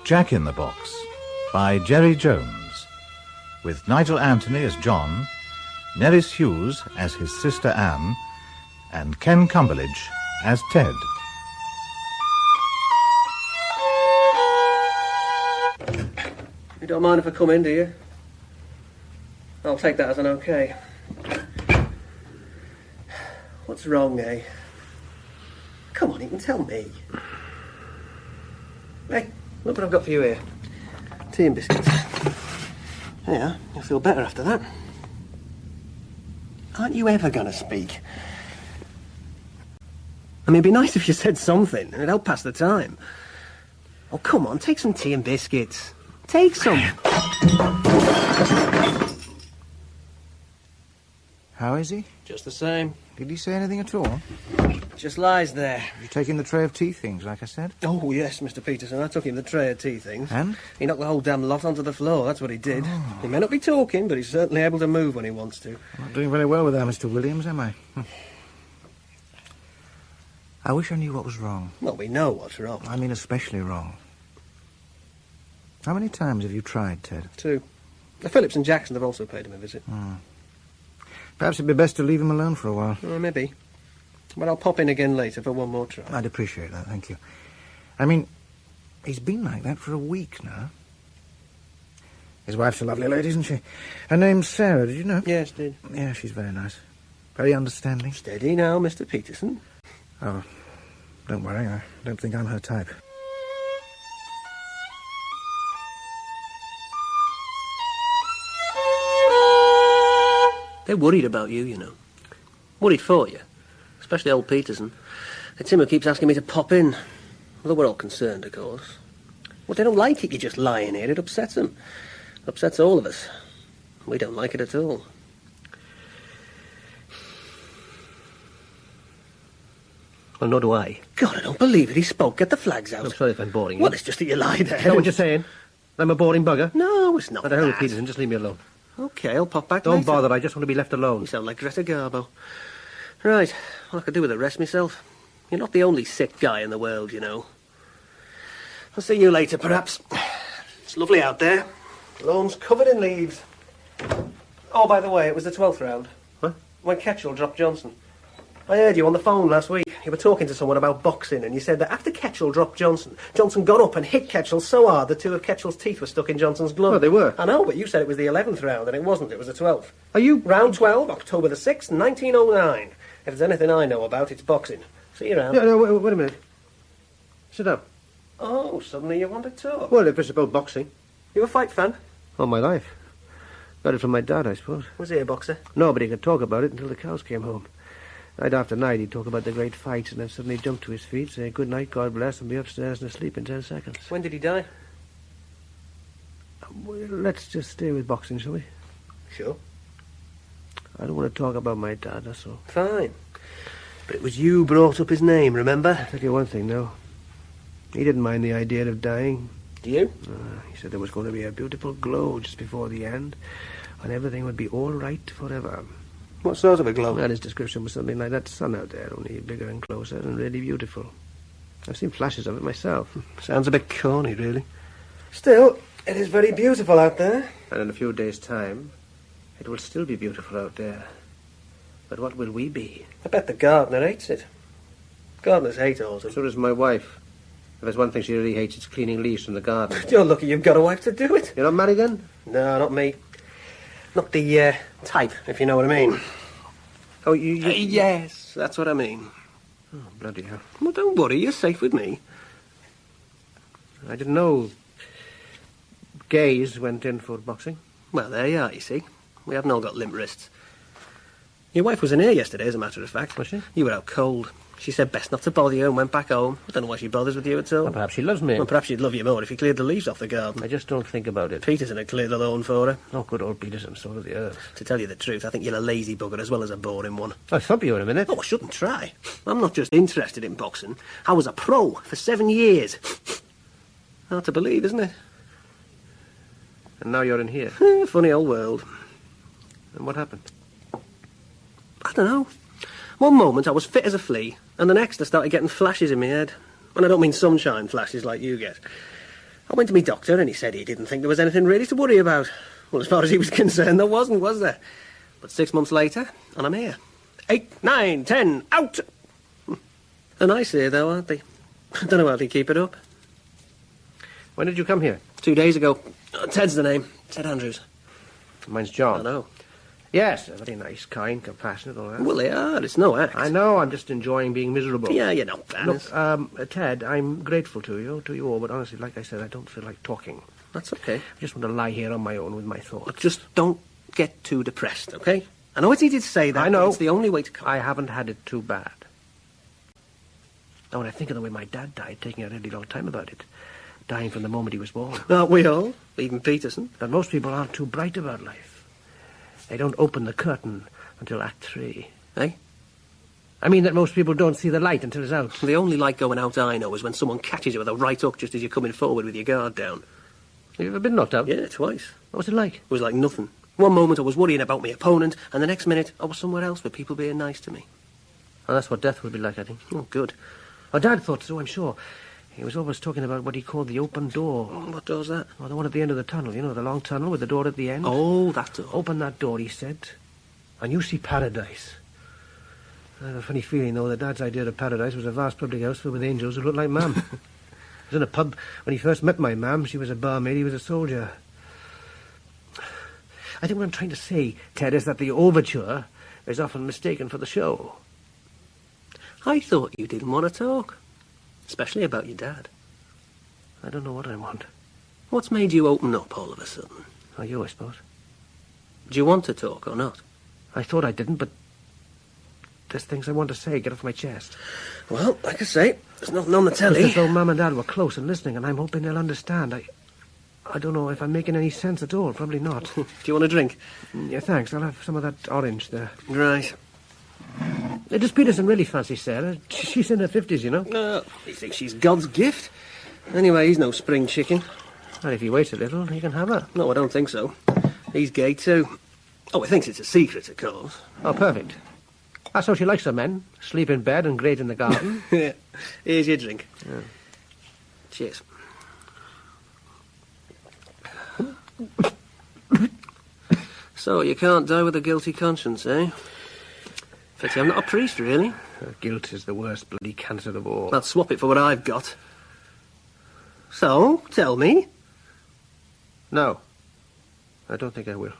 Jack in the Box by Jerry Jones, with Nigel Anthony as John, Nerys Hughes as his sister Anne, and Ken Cumberledge as Ted. You don't mind if I come in, do you? I'll take that as an okay. What's wrong, eh? Come on, you can tell me. Hey, look what I've got for you here. Tea and biscuits. Yeah, you'll feel better after that. Aren't you ever going to speak? I mean, it'd be nice if you said something. It'd help pass the time. Oh, come on, take some tea and biscuits. Take some. How is he? Just the same. Did he say anything at all? Just lies there. You taking the tray of tea things, like I said? Oh, yes, Mr. Peterson. I took him the tray of tea things. And? He knocked the whole damn lot onto the floor. That's what he did. Oh. He may not be talking, but he's certainly able to move when he wants to. I'm not doing very well with that, Mr. Williams, am I? I wish I knew what was wrong. Well, we know what's wrong. I mean, especially wrong. How many times have you tried, Ted? 2. The Phillips and Jackson have also paid him a visit. Perhaps it'd be best to leave him alone for a while. Maybe. But I'll pop in again later for one more try. I'd appreciate that, thank you. I mean, he's been like that for a week now. His wife's a lovely lady, isn't she? Her name's Sarah, did you know? Yes, did. Yeah, she's very nice. Very understanding. Steady now, Mr. Peterson. Oh, don't worry, I don't think I'm her type. They're worried about you, you know. Worried for you. Especially old Peterson. It's him who keeps asking me to pop in. Although we're all concerned, of course. Well, they don't like it, you just lying here. It upsets them. It upsets all of us. We don't like it at all. Well, nor do I. God, I don't believe it. He spoke. Get the flags out. I'm sorry if I'm boring you. Well, it's just that you lie there. Is that what you're saying? I'm a boring bugger? No, it's not Now, the hell with that. Peterson, just leave me alone. Okay, I'll pop back Don't later. bother, I just want to be left You alone. sound like Greta Garbo. Right, well, I could do with a rest myself. You're not the only sick guy in the world, you know. I'll see you later, perhaps. It's lovely out there. The lawn's covered in leaves. Oh, by the way, it was the 12th round. What? When Ketchell dropped Johnson. I heard you on the phone last week. You were talking to someone about boxing, and you said that after Ketchell dropped Johnson, Johnson got up and hit Ketchell so hard that 2 of Ketchell's teeth were stuck in Johnson's glove. Oh, they were? I know, but you said it was the 11th round, and it wasn't. It was the 12th. Are you... Round 12, October the 6th, 1909. If there's anything I know about, it's boxing. See you around. No, wait a minute. Sit down. Oh, suddenly you want to talk. Well, if it's about boxing. You a fight fan? All my life. Got it from my dad, I suppose. Was he a boxer? No, but he could talk about it until the cows came home. Night after night, he'd talk about the great fights, and then suddenly jump to his feet, say good night, God bless, and be upstairs and asleep in 10 seconds. When did he die? Well, let's just stay with boxing, shall we? Sure. I don't want to talk about my dad, that's all. Fine. But it was you brought up his name, remember? I'll tell you one thing, though. He didn't mind the idea of dying. Do you? He said there was going to be a beautiful glow just before the end, and everything would be all right forever. What sort of a glow? Well, his description was something like that sun out there, only bigger and closer and really beautiful. I've seen flashes of it myself. Sounds a bit corny, really. Still, it is very beautiful out there. And in a few days' time, it will still be beautiful out there. But what will we be? I bet the gardener hates it. Gardeners hate autumn. So does my wife. If there's one thing she really hates, it's cleaning leaves from the garden. You're lucky you've got a wife to do it. You're not married then? No, not me. Not the, type, if you know what I mean. Oh, you... Yes, that's what I mean. Oh, bloody hell. Well, don't worry, you're safe with me. I didn't know gays went in for boxing. Well, there you are, you see. We haven't all got limp wrists. Your wife was in here yesterday, as a matter of fact. Was she? You were out cold. She said best not to bother you and went back home. I don't know why she bothers with you at all. Well, perhaps she loves me. Well, perhaps she'd love you more if you cleared the leaves off the garden. I just don't think about it. Peterson had cleared the lawn for her. Oh, good old Peterson, sort of the earth. To tell you the truth, I think you're a lazy bugger as well as a boring one. I'll thump you in a minute. Oh, I shouldn't try. I'm not just interested in boxing. I was a pro for 7 years. Hard to believe, isn't it? And now you're in here. Funny old world. And what happened? I don't know. One moment I was fit as a flea, and the next I started getting flashes in my head. And I don't mean sunshine flashes like you get. I went to my doctor and he said he didn't think there was anything really to worry about. Well, as far as he was concerned, there wasn't, was there? But 6 months later, and I'm here. 8, 9, 10, out! They're nice here, though, aren't they? I don't know how they keep it up. When did you come here? 2 days ago. Ted's the name. Ted Andrews. Mine's John. I know. Yes, very nice, kind, compassionate, all that. Well, they are. It's no act. I know, I'm just enjoying being miserable. Yeah, you know. Look, Ted, I'm grateful to you all, but honestly, like I said, I don't feel like talking. That's okay. I just want to lie here on my own with my thoughts. But just don't get too depressed, okay? I know it's easy to say that, I know. but it's the only way to cope. I haven't had it too bad. Now, when I think of the way my dad died, taking a really long time about it, dying from the moment he was born. Aren't we all? Even Peterson. But most people aren't too bright about life. They don't open the curtain until Act 3. Eh? I mean that most people don't see the light until it's out. The only light going out I know is when someone catches you with a right hook just as you're coming forward with your guard down. Have you ever been knocked out? Yeah, twice. What was it like? It was like nothing. One moment I was worrying about my opponent, and the next minute I was somewhere else with people being nice to me. Well, that's what death would be like, I think. Oh, good. Well, Dad thought so, I'm sure. He was always talking about what he called the open door. What door's that? Oh, the one at the end of the tunnel, you know, the long tunnel with the door at the end. Oh, that door. Open that door, he said, and you see paradise. I have a funny feeling, though, that Dad's idea of paradise was a vast public house filled with angels who looked like Mam. He was in a pub when he first met my Mam. She was a barmaid, he was a soldier. I think what I'm trying to say, Ted, is that the overture is often mistaken for the show. I thought you didn't want to talk. Especially about your dad. I don't know what I want. What's made you open up all of a sudden? Oh, you, I suppose. Do you want to talk or not? I thought I didn't, but there's things I want to say, get off my chest. Well, like I say, there's nothing on the telly. It's as though Mum and Dad were close and listening, and I'm hoping they'll understand. I don't know if I'm making any sense at all. Probably not. Do you want a drink? Yeah, thanks. I'll have some of that orange there. Right. Does Peterson really fancy Sarah? She's in her 50s, you know. He thinks she's God's gift. Anyway, he's no spring chicken. Well, if he waits a little, he can have her. No, I don't think so. He's gay, too. Oh, he thinks it's a secret, of course. Oh, perfect. That's how she likes her men. Sleep in bed and grate in the garden. Yeah. Here's your drink. Yeah. Cheers. So, you can't die with a guilty conscience, eh? Pity I'm not a priest, really. Guilt is the worst bloody cancer of all. I'll swap it for what I've got. So, tell me. No. I don't think I will.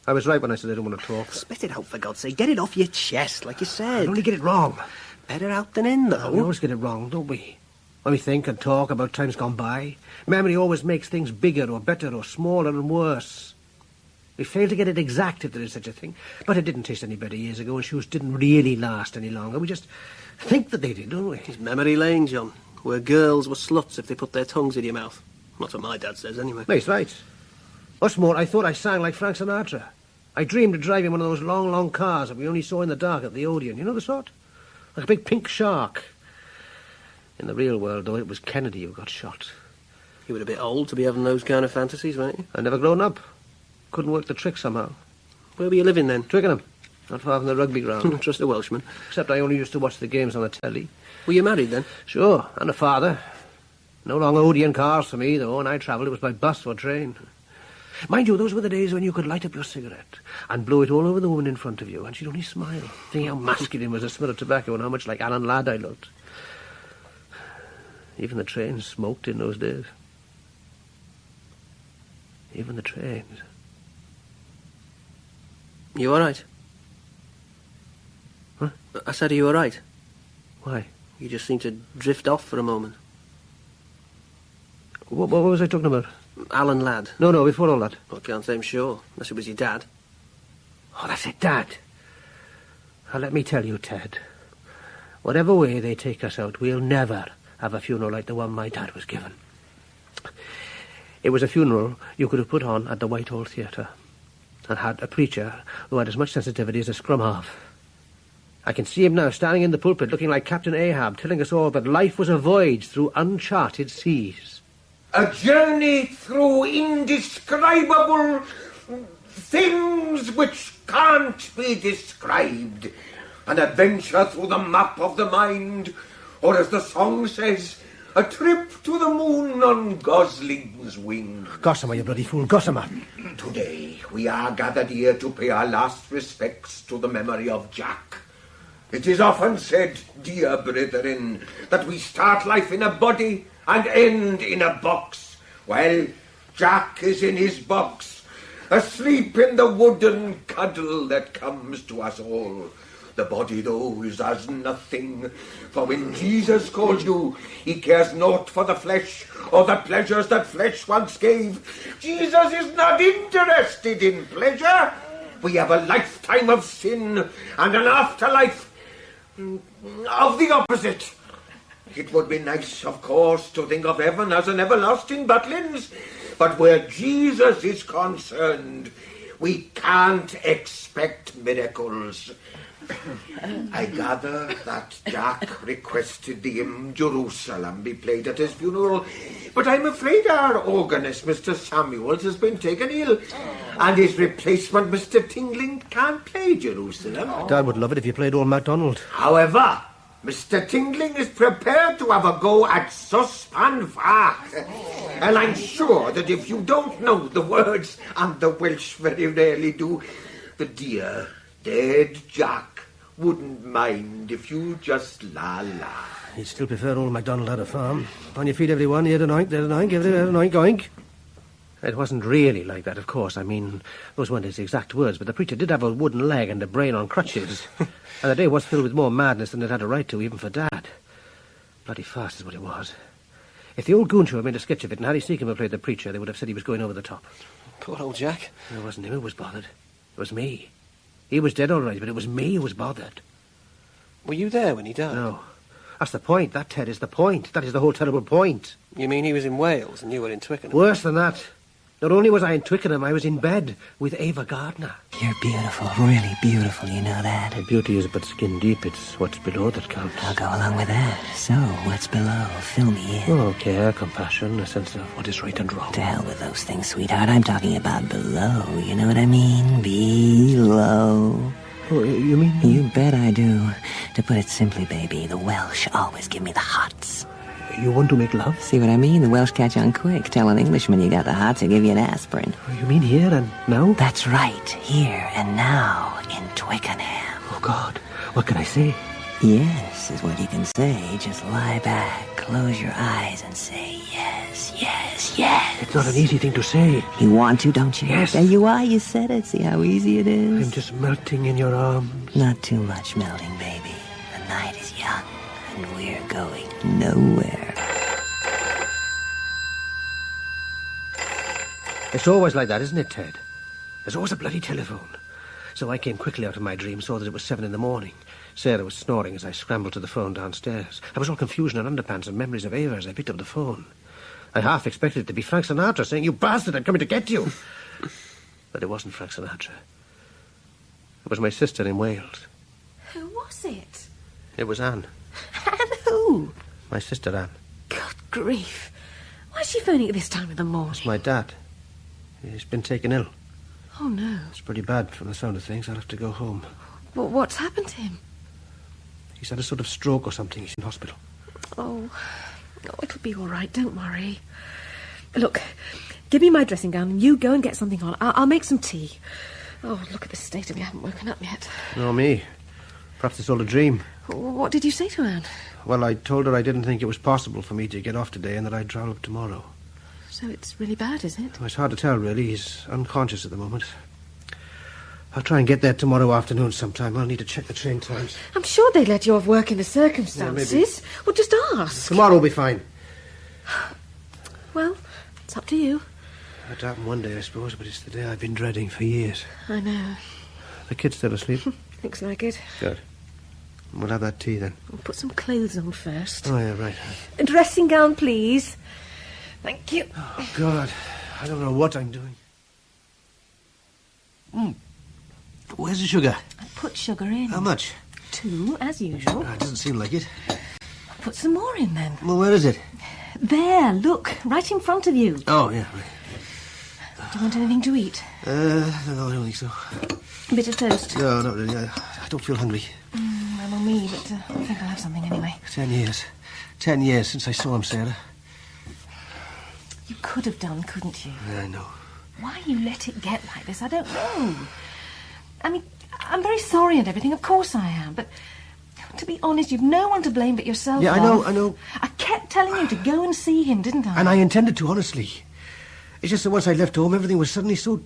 I was right when I said I don't want to talk. Spit it out, for God's sake. Get it off your chest, like you said. I only get it wrong. Better out than in, though. We always get it wrong, don't we? When we think and talk about times gone by, memory always makes things bigger or better or smaller and worse. We fail to get it exact, if there is such a thing. But it didn't taste any better years ago, and shoes didn't really last any longer. We just think that they did, don't we? It's memory lane, John, where girls were sluts if they put their tongues in your mouth. That's what my dad says, anyway. No, he's right. What's more, I thought I sang like Frank Sinatra. I dreamed of driving one of those long, long cars that we only saw in the dark at the Odeon. You know the sort? Like a big pink shark. In the real world, though, it was Kennedy who got shot. You were a bit old to be having those kind of fantasies, weren't you? I'd never grown up. Couldn't work the trick somehow. Where were you living then? Twickenham. Not far from the rugby ground. Trust a Welshman. Except I only used to watch the games on the telly. Were you married then? Sure, and a father. No long Odeon cars for me, though. When I travelled, it was by bus or train. Mind you, those were the days when you could light up your cigarette and blow it all over the woman in front of you, and she'd only smile, thinking how masculine was the smell of tobacco and how much like Alan Ladd I looked. Even the trains smoked in those days. Even the trains. You all right? Huh? I said, are you all right? Why? You just seemed to drift off for a moment. What was I talking about? Alan Ladd. No, before all that. Well, I can't say I'm sure, unless it was your dad. Oh, that's it, Dad. Now, let me tell you, Ted. Whatever way they take us out, we'll never have a funeral like the one my dad was given. It was a funeral you could have put on at the Whitehall Theatre and had a preacher who had as much sensitivity as a scrum half. I can see him now standing in the pulpit looking like Captain Ahab, telling us all that life was a voyage through uncharted seas. A journey through indescribable things which can't be described. An adventure through the map of the mind, or as the song says, A trip to the moon on gosling's wing. Gossamer, you bloody fool, gossamer. Today we are gathered here to pay our last respects to the memory of Jack. It is often said, dear brethren, that we start life in a body and end in a box. Well, Jack is in his box, asleep in the wooden cuddle that comes to us all. The body, though, is as nothing, for when Jesus calls you, he cares naught for the flesh or the pleasures that flesh once gave. Jesus is not interested in pleasure. We have a lifetime of sin and an afterlife of the opposite. It would be nice, of course, to think of heaven as an everlasting Butlins, but where Jesus is concerned, we can't expect miracles. I gather that Jack requested the hymn Jerusalem be played at his funeral, but I'm afraid our organist, Mr. Samuels, has been taken ill, and his replacement, Mr. Tingling, can't play Jerusalem. Dad would love it if you played Old MacDonald. However, Mr. Tingling is prepared to have a go at Suspan Fach, and I'm sure that if you don't know the words, and the Welsh very rarely do, the dear dead Jack wouldn't mind if you just la-la. He'd still prefer Old MacDonald had a farm. On your feet, everyone. Here tonight, there tonight, give it an oink, oink. It wasn't really like that, of course. I mean, those weren't his exact words, but the preacher did have a wooden leg and a brain on crutches. And the day was filled with more madness than it had a right to, even for Dad. Bloody fast is what it was. If the old goon show had made a sketch of it and Harry Seacombe had played the preacher, they would have said he was going over the top. Poor old Jack. It wasn't him who was bothered. It was me. He was dead all right, but it was me who was bothered. Were you there when he died? No. That's the point. That, Ted, is the point. That is the whole terrible point. You mean he was in Wales and you were in Twickenham? Worse than that. Not only was I in Twickenham, I was in bed with Ava Gardner. You're beautiful, really beautiful, you know that. And beauty is but skin deep. It's what's below that counts. I'll go along with that. So, what's below? Fill me in. Oh, care, compassion, a sense of what is right and wrong. To hell with those things, sweetheart. I'm talking about below. You know what I mean? Below. Oh, you mean? You bet I do. To put it simply, baby, the Welsh always give me the hots. You want to make love? See what I mean? The Welsh catch on quick. Tell an Englishman you got the hots, he'll give you an aspirin. You mean here and now? That's right. Here and now in Twickenham. Oh, God. What can I say? Yes, is what you can say. Just lie back, close your eyes, and say yes, yes, yes. It's not an easy thing to say. You want to, don't you? Yes. There you are, you said it. See how easy it is? I'm just melting in your arms. Not too much melting, baby. The night is young, and we're going nowhere. It's always like that, isn't it, Ted? There's always a bloody telephone. So I came quickly out of my dream, saw that it was 7 in the morning. Sarah was snoring as I scrambled to the phone downstairs. I was all confusion and underpants and memories of Ava as I picked up the phone. I half expected it to be Frank Sinatra saying, "You bastard, I'm coming to get you." But it wasn't Frank Sinatra. It was my sister in Wales. Who was it? It was Anne. And who? My sister Anne. Good grief. Why is she phoning at this time of the morning? It's my dad. He's been taken ill. Oh, no. It's pretty bad from the sound of things. I'll have to go home. Well, what's happened to him? He's had a sort of stroke or something. He's in hospital. Oh, it'll be all right. Don't worry. Look, give me my dressing gown and you go and get something on. I'll make some tea. Oh, look at the state of me. I haven't woken up yet. No, me. Perhaps it's all a dream. What did you say to Anne? Well, I told her I didn't think it was possible for me to get off today and that I'd travel up tomorrow. So it's really bad, is it? Well, it's hard to tell, really. He's unconscious at the moment. I'll try and get there tomorrow afternoon sometime. I'll need to check the train times. I'm sure they'd let you off work in the circumstances. Yeah, well, just ask. Tomorrow will be fine. Well, it's up to you. It'll happen one day, I suppose, but it's the day I've been dreading for years. I know. The kid's still asleep? Looks like it. Good. We'll have that tea, then. I'll put some clothes on first. Oh, yeah, right. A dressing gown, please. Thank you. Oh, God. I don't know what I'm doing. Where's the sugar? I put sugar in. How much? 2, as usual. It doesn't seem like it. I'll put some more in, then. Well, where is it? There, look, right in front of you. Oh, yeah, right. Do you want anything to eat? No, I don't think so. A bit of toast? No, not really. I don't feel hungry. I'm on me, but I think I'll have something anyway. 10 years. 10 years since I saw him, Sarah. You could have done, couldn't you? Yeah, I know. Why you let it get like this, I don't know. I mean, I'm very sorry and everything, of course I am, but to be honest, you've no one to blame but yourself. Yeah, I know. I kept telling you to go and see him, didn't I? And I intended to, honestly. It's just that once I left home, everything was suddenly so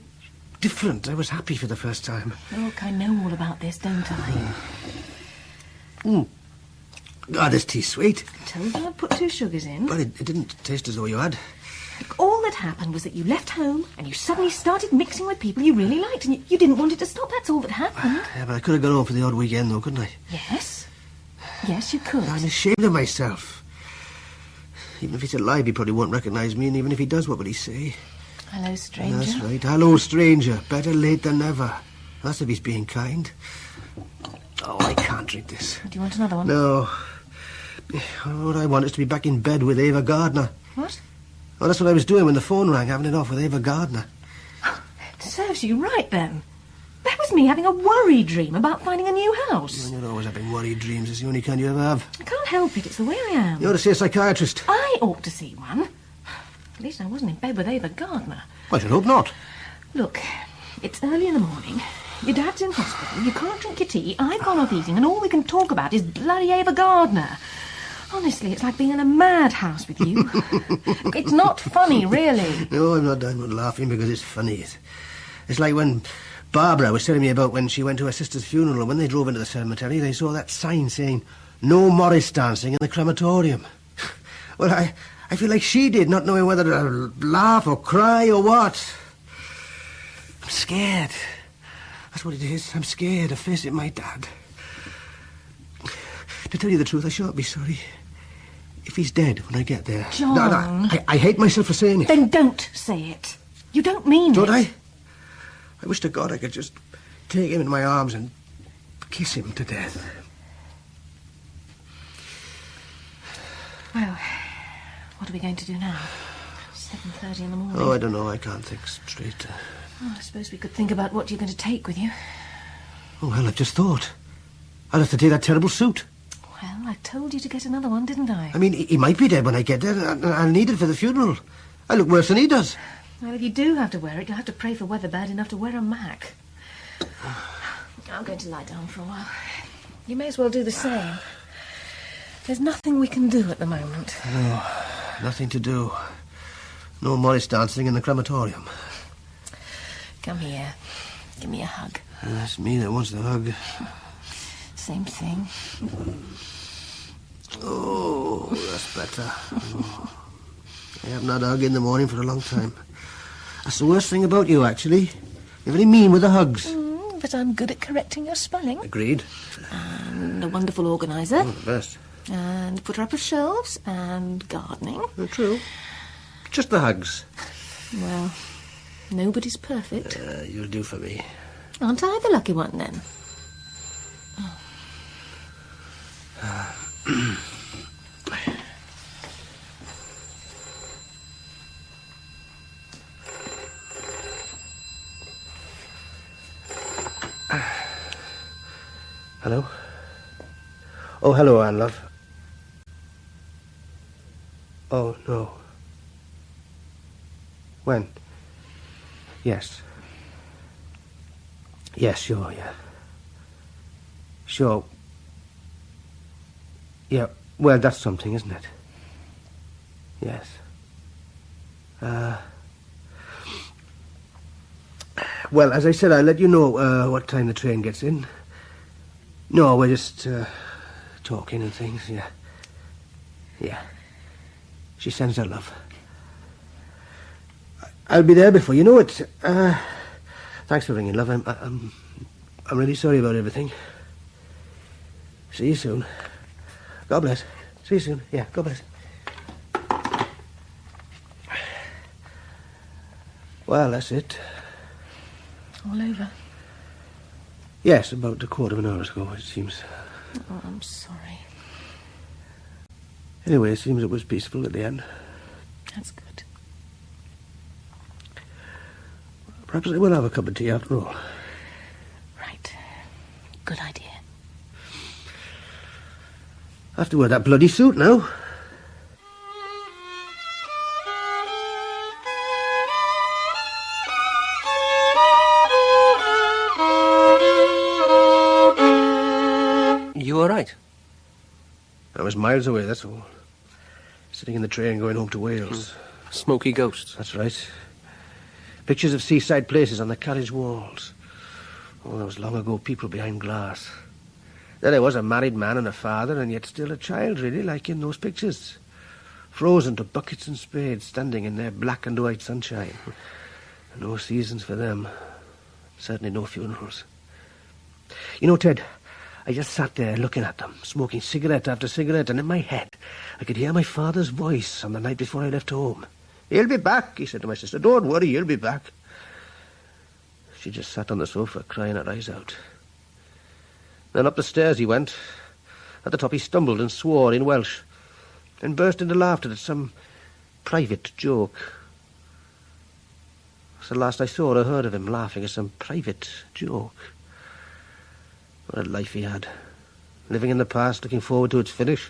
different. I was happy for the first time. Look, I know all about this, don't I? Ah, this tea's sweet. I told you I'd put 2 sugars in. But it didn't taste as though you had. Look, all that happened was that you left home and you suddenly started mixing with people you really liked, and you didn't want it to stop. That's all that happened. Yeah, but I could have gone home for the odd weekend, though, couldn't I? Yes. Yes, you could. I'm ashamed of myself. Even if he's alive, he probably won't recognise me, and even if he does, what will he say? Hello, stranger. That's right. Hello, stranger. Better late than never. That's if he's being kind. Oh, I can't drink this. Do you want another one? No. What I want is to be back in bed with Ava Gardner. What? Well, that's what I was doing when the phone rang, having it off with Ava Gardner. It serves you right, then. That was me having a worry dream about finding a new house. You're always having worried dreams. It's the only kind you ever have. I can't help it. It's the way I am. You ought to see a psychiatrist. I ought to see one. At least I wasn't in bed with Ava Gardner. I should hope not. Look, it's early in the morning. Your dad's in hospital. You can't drink your tea. I've gone off eating, and all we can talk about is bloody Ava Gardner. Honestly, it's like being in a madhouse with you. It's not funny, really. No, I'm not done with laughing because it's funny. It's like when Barbara was telling me about when she went to her sister's funeral, and when they drove into the cemetery, they saw that sign saying, "No Morris dancing in the crematorium." Well, I feel like she did, not knowing whether to laugh or cry or what. I'm scared. That's what it is. I'm scared of facing my dad. To tell you the truth, I shan't be sorry if he's dead when I get there. John. No, I hate myself for saying it. Then don't say it. You don't mean Don't it. I? I wish to God I could just take him in my arms and kiss him to death. Well, what are we going to do now? 7:30 in the morning. Oh, I don't know. I can't think straight. Oh, I suppose we could think about what you're going to take with you. Oh, well, I've just thought. I'll have to take that terrible suit. Well, I told you to get another one, didn't I? I mean, he might be dead when I get there, and I'll need it for the funeral. I look worse than he does. Well, if you do have to wear it, you'll have to pray for weather bad enough to wear a Mac. I'm going to lie down for a while. You may as well do the same. There's nothing we can do at the moment. No, nothing to do. No Morris dancing in the crematorium. Come here. Give me a hug. It's me that wants the hug. Same thing. Oh, that's better. Oh. I haven't had a hug in the morning for a long time. That's the worst thing about you, actually. You're very mean with the hugs. But I'm good at correcting your spelling. Agreed. And a wonderful organiser. Oh, the best. And putter up of shelves. And gardening. True. Just the hugs. Well, nobody's perfect. You'll do for me. Aren't I the lucky one, then? Hello? Oh, hello, Anne, love. Oh, no. When? Yes. Yes, sure, yeah. Sure. Yeah, well, that's something, isn't it? Yes. Well, as I said, I'll let you know what time the train gets in. No, we're just talking and things, yeah. Yeah. She sends her love. I'll be there before you know it. Thanks for ringing, love. I'm really sorry about everything. See you soon. God bless. See you soon. Yeah, God bless. Well, that's it. All over. Yes, about a quarter of an hour ago, it seems. Oh, I'm sorry. Anyway, it seems it was peaceful at the end. That's good. Perhaps I will have a cup of tea after all. Right. Good idea. I have to wear that bloody suit now. You all right? I was miles away, that's all. Sitting in the train going home to Wales. Smoky ghosts. That's right. Pictures of seaside places on the carriage walls. Oh, those long ago people behind glass. There I was, a married man and a father, and yet still a child, really, like in those pictures. Frozen to buckets and spades, standing in their black and white sunshine. No seasons for them. Certainly no funerals. You know, Ted, I just sat there looking at them, smoking cigarette after cigarette, and in my head I could hear my father's voice on the night before I left home. "He'll be back," he said to my sister. "Don't worry, he'll be back." She just sat on the sofa, crying her eyes out. Then up the stairs he went. At the top he stumbled and swore in Welsh, and burst into laughter at some private joke. It's the last I saw or heard of him, laughing at some private joke. What a life he had, living in the past, looking forward to its finish.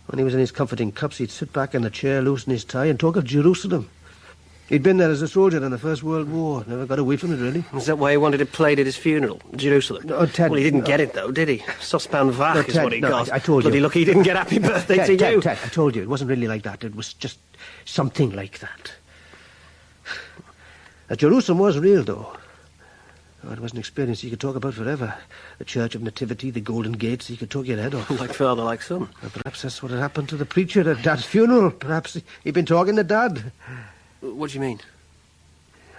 When he was in his comforting cups, he'd sit back in the chair, loosen his tie, and talk of Jerusalem. He'd been there as a soldier in the First World War. Never got away from it, really. Is that why he wanted it played at his funeral, Jerusalem? No, Ted... Well, he didn't get it, though, did he? Saucepan Vach No, is Ted, what he no, got. I told you. Bloody lucky he didn't get happy birthday to you. Ted, I told you, it wasn't really like that. It was just something like that. Jerusalem was real, though. Oh, it was an experience you could talk about forever. The Church of Nativity, the Golden Gates, you could talk your head off. Like father, like son. Well, perhaps that's what had happened to the preacher at Dad's funeral. Perhaps he'd been talking to Dad. What do you mean?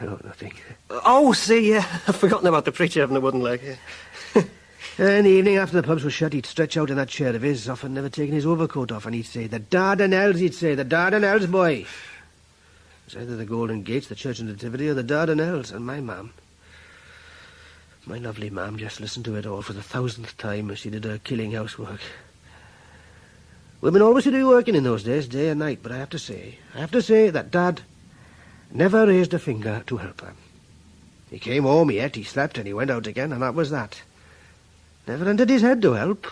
Oh, nothing. Oh, see, yeah. I've forgotten about the preacher having a wooden leg. Yeah. In the evening, after the pubs were shut, he'd stretch out in that chair of his, often never taking his overcoat off, and he'd say, "The Dardanelles," he'd say, "the Dardanelles, boy." It's either the Golden Gates, the Church of Nativity, or the Dardanelles. And my mum, my lovely mum, just listened to it all for the 1000th time as she did her killing housework. Women always should be working in those days, day and night, but I have to say that Dad never raised a finger to help her. He came home, he ate, he slept, and he went out again, and that was that. Never entered his head to help.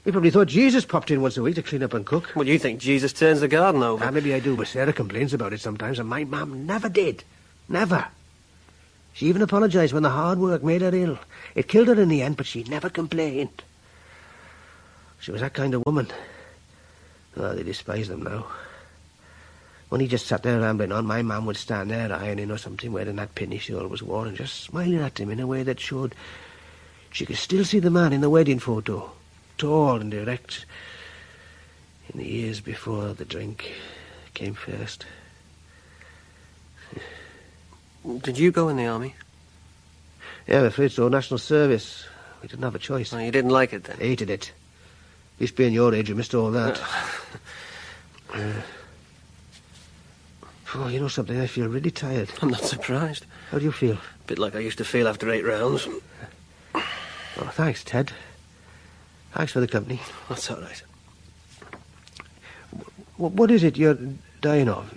He probably thought Jesus popped in once a week to clean up and cook. Well, you think Jesus turns the garden over? Maybe I do, but Sarah complains about it sometimes, and my mum never did. Never. She even apologised when the hard work made her ill. It killed her in the end, but she never complained. She was that kind of woman. Oh, they despise them now. When he just sat there rambling on, my mum would stand there ironing or something, wearing that pinny she always wore, and just smiling at him in a way that showed she could still see the man in the wedding photo, tall and erect, in the years before the drink came first. Did you go in the army? Yeah, I'm afraid so. National service. We didn't have a choice. Oh, you didn't like it then? Hated it. At least being your age, you missed all that. Oh, you know something? I feel really tired. I'm not surprised. How do you feel? A bit like I used to feel after 8 rounds. Oh, thanks, Ted. Thanks for the company. That's all right. What is it you're dying of?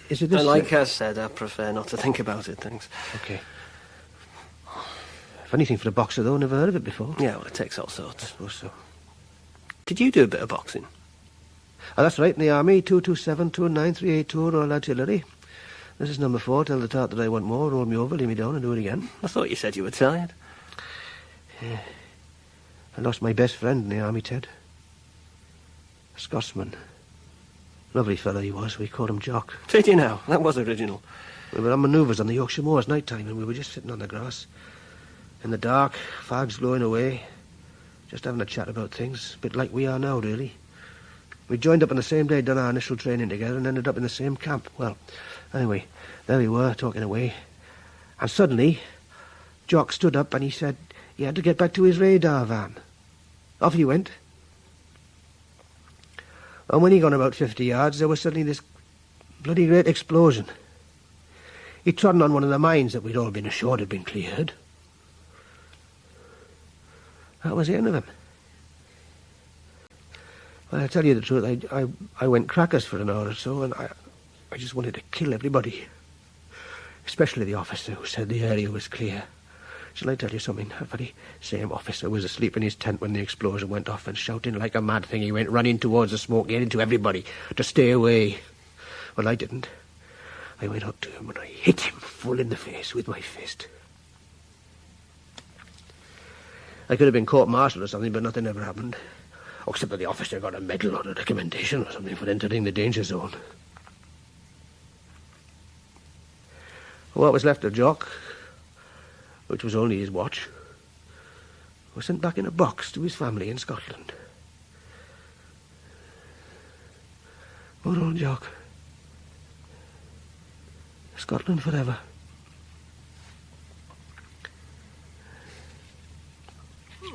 Is it this... Like I said, I prefer not to think about it, thanks. Okay. Funny thing for a boxer, though. Never heard of it before. Yeah, well, it takes all sorts. I suppose so. Did you do a bit of boxing? Oh, that's right, in the army, 227-293 tour, Royal Artillery. This is number 4, tell the tart that I want more, roll me over, lay me down and do it again. I thought you said you were tired. Yeah. I lost my best friend in the army, Ted. A Scotsman. Lovely fellow he was, we called him Jock. Did you now? That was original. We were on manoeuvres on the Yorkshire Moors night time, and we were just sitting on the grass. In the dark, fogs blowing away, just having a chat about things, a bit like we are now, really. We joined up on the same day, done our initial training together, and ended up in the same camp. Well, anyway, there we were, talking away. And suddenly, Jock stood up and he said he had to get back to his radar van. Off he went. And when he gone about 50 yards, there was suddenly this bloody great explosion. He'd trodden on one of the mines that we'd all been assured had been cleared. That was the end of him. Well, I'll tell you the truth, I went crackers for an hour or so, and I just wanted to kill everybody. Especially the officer who said the area was clear. Shall I tell you something? That very same officer was asleep in his tent when the explosion went off, and shouting like a mad thing, he went running towards the smoke, yelling to everybody to stay away. Well, I didn't. I went up to him and I hit him full in the face with my fist. I could have been court-martialed or something, but nothing ever happened. Except that the officer got a medal or a recommendation or something for entering the danger zone. What was left of Jock, which was only his watch, was sent back in a box to his family in Scotland. Poor old Jock. Scotland forever.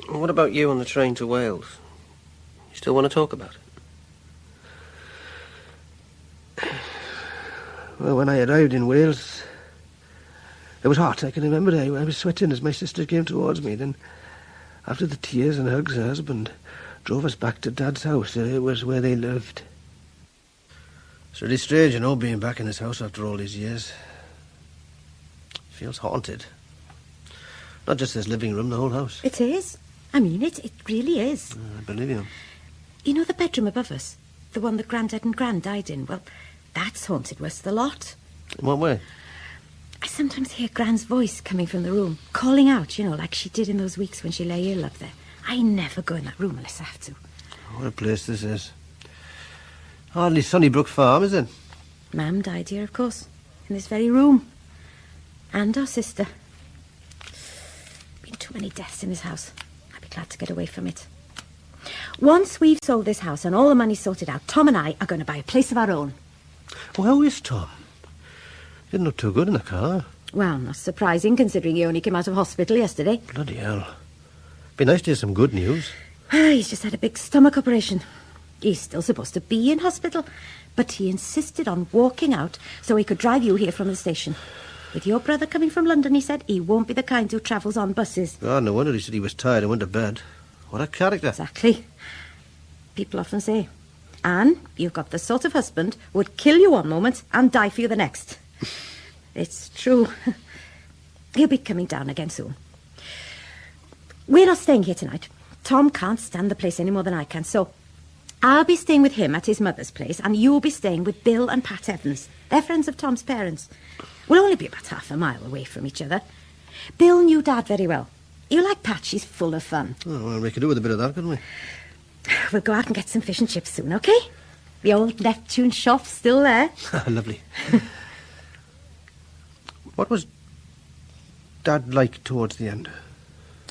What about you on the train to Wales? You still want to talk about it? Well, when I arrived in Wales, it was hot. I can remember I was sweating as my sister came towards me. Then, after the tears and hugs, her husband drove us back to Dad's house. It was where they lived. It's really strange, you know, being back in his house after all these years. It feels haunted. Not just this living room, the whole house. It is. I mean, it really is. I believe you. You know the bedroom above us? The one that Grandad and Gran died in? Well, that's haunted worse the lot. In what way? I sometimes hear Gran's voice coming from the room, calling out, you know, like she did in those weeks when she lay ill up there. I never go in that room unless I have to. What a place this is. Hardly Sunnybrook Farm, is it? Mam died here, of course, in this very room. And our sister. Been too many deaths in this house. I'd be glad to get away from it. Once we've sold this house and all the money's sorted out, Tom and I are going to buy a place of our own. Well, how is Tom? Didn't look too good in the car. Well, not surprising, considering he only came out of hospital yesterday. Bloody hell. Be nice to hear some good news. He's just had a big stomach operation. He's still supposed to be in hospital, but he insisted on walking out so he could drive you here from the station. With your brother coming from London, he said, he won't be the kind who travels on buses. Oh, no wonder he said he was tired and went to bed. What a character. Exactly. People often say, Anne, you've got the sort of husband who would kill you one moment and die for you the next. It's true. He'll be coming down again soon. We're not staying here tonight. Tom can't stand the place any more than I can, so I'll be staying with him at his mother's place, and you'll be staying with Bill and Pat Evans. They're friends of Tom's parents. We'll only be about half a mile away from each other. Bill knew Dad very well. You like Pat, she's full of fun. Oh, well, we could do with a bit of that, couldn't we? We'll go out and get some fish and chips soon, OK? The old Neptune shop's still there. Lovely. What was Dad like towards the end?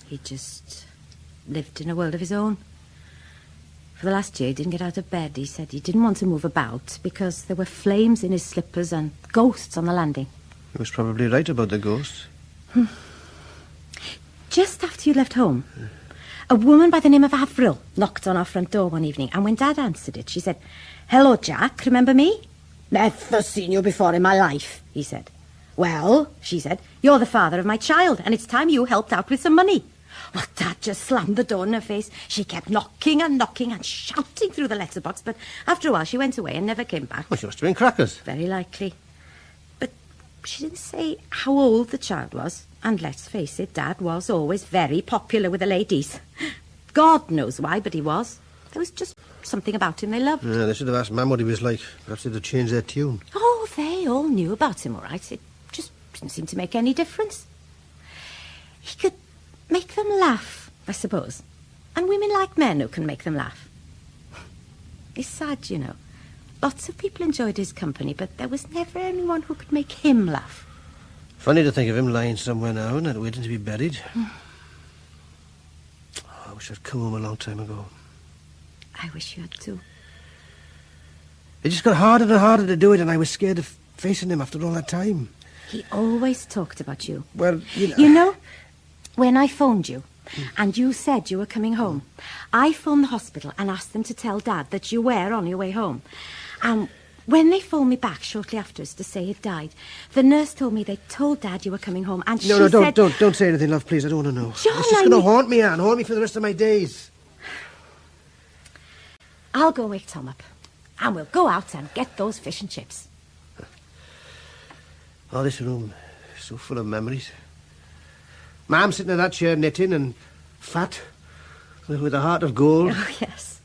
He just lived in a world of his own. For the last year, he didn't get out of bed. He said he didn't want to move about because there were flames in his slippers and ghosts on the landing. He was probably right about the ghosts. Just after you left home, a woman by the name of Avril knocked on our front door one evening, and when Dad answered it, she said, "Hello, Jack, remember me?" "Never seen you before in my life," he said. "Well," she said, "you're the father of my child, and it's time you helped out with some money." Well, Dad just slammed the door in her face. She kept knocking and shouting through the letterbox, but after a while she went away and never came back. Well, she must have been crackers. Very likely. But she didn't say how old the child was. And let's face it, Dad was always very popular with the ladies. God knows why, but he was. There was just something about him they loved. Yeah, they should have asked Mam what he was like. Perhaps they'd have changed their tune. Oh, they all knew about him, all right. It just didn't seem to make any difference. He could make them laugh, I suppose. And women like men who can make them laugh. It's sad, you know. Lots of people enjoyed his company, but there was never anyone who could make him laugh. Funny to think of him lying somewhere now and not waiting to be buried. I wish I'd come home a long time ago. I wish you had too. It just got harder and harder to do it, and I was scared of facing him after all that time. He always talked about you. Well, you know... You know, when I phoned you, and you said you were coming home, I phoned the hospital and asked them to tell Dad that you were on your way home. And when they phoned me back shortly afterwards to say he'd died, the nurse told me they'd told Dad you were coming home, and she said... No, don't say anything, love, please. I don't want to know. John, it's just going to haunt me, Anne. Haunt me for the rest of my days. I'll go wake Tom up, and we'll go out and get those fish and chips. Oh, this room is so full of memories. Ma'am sitting in that chair knitting and fat, with a heart of gold. Oh, yes.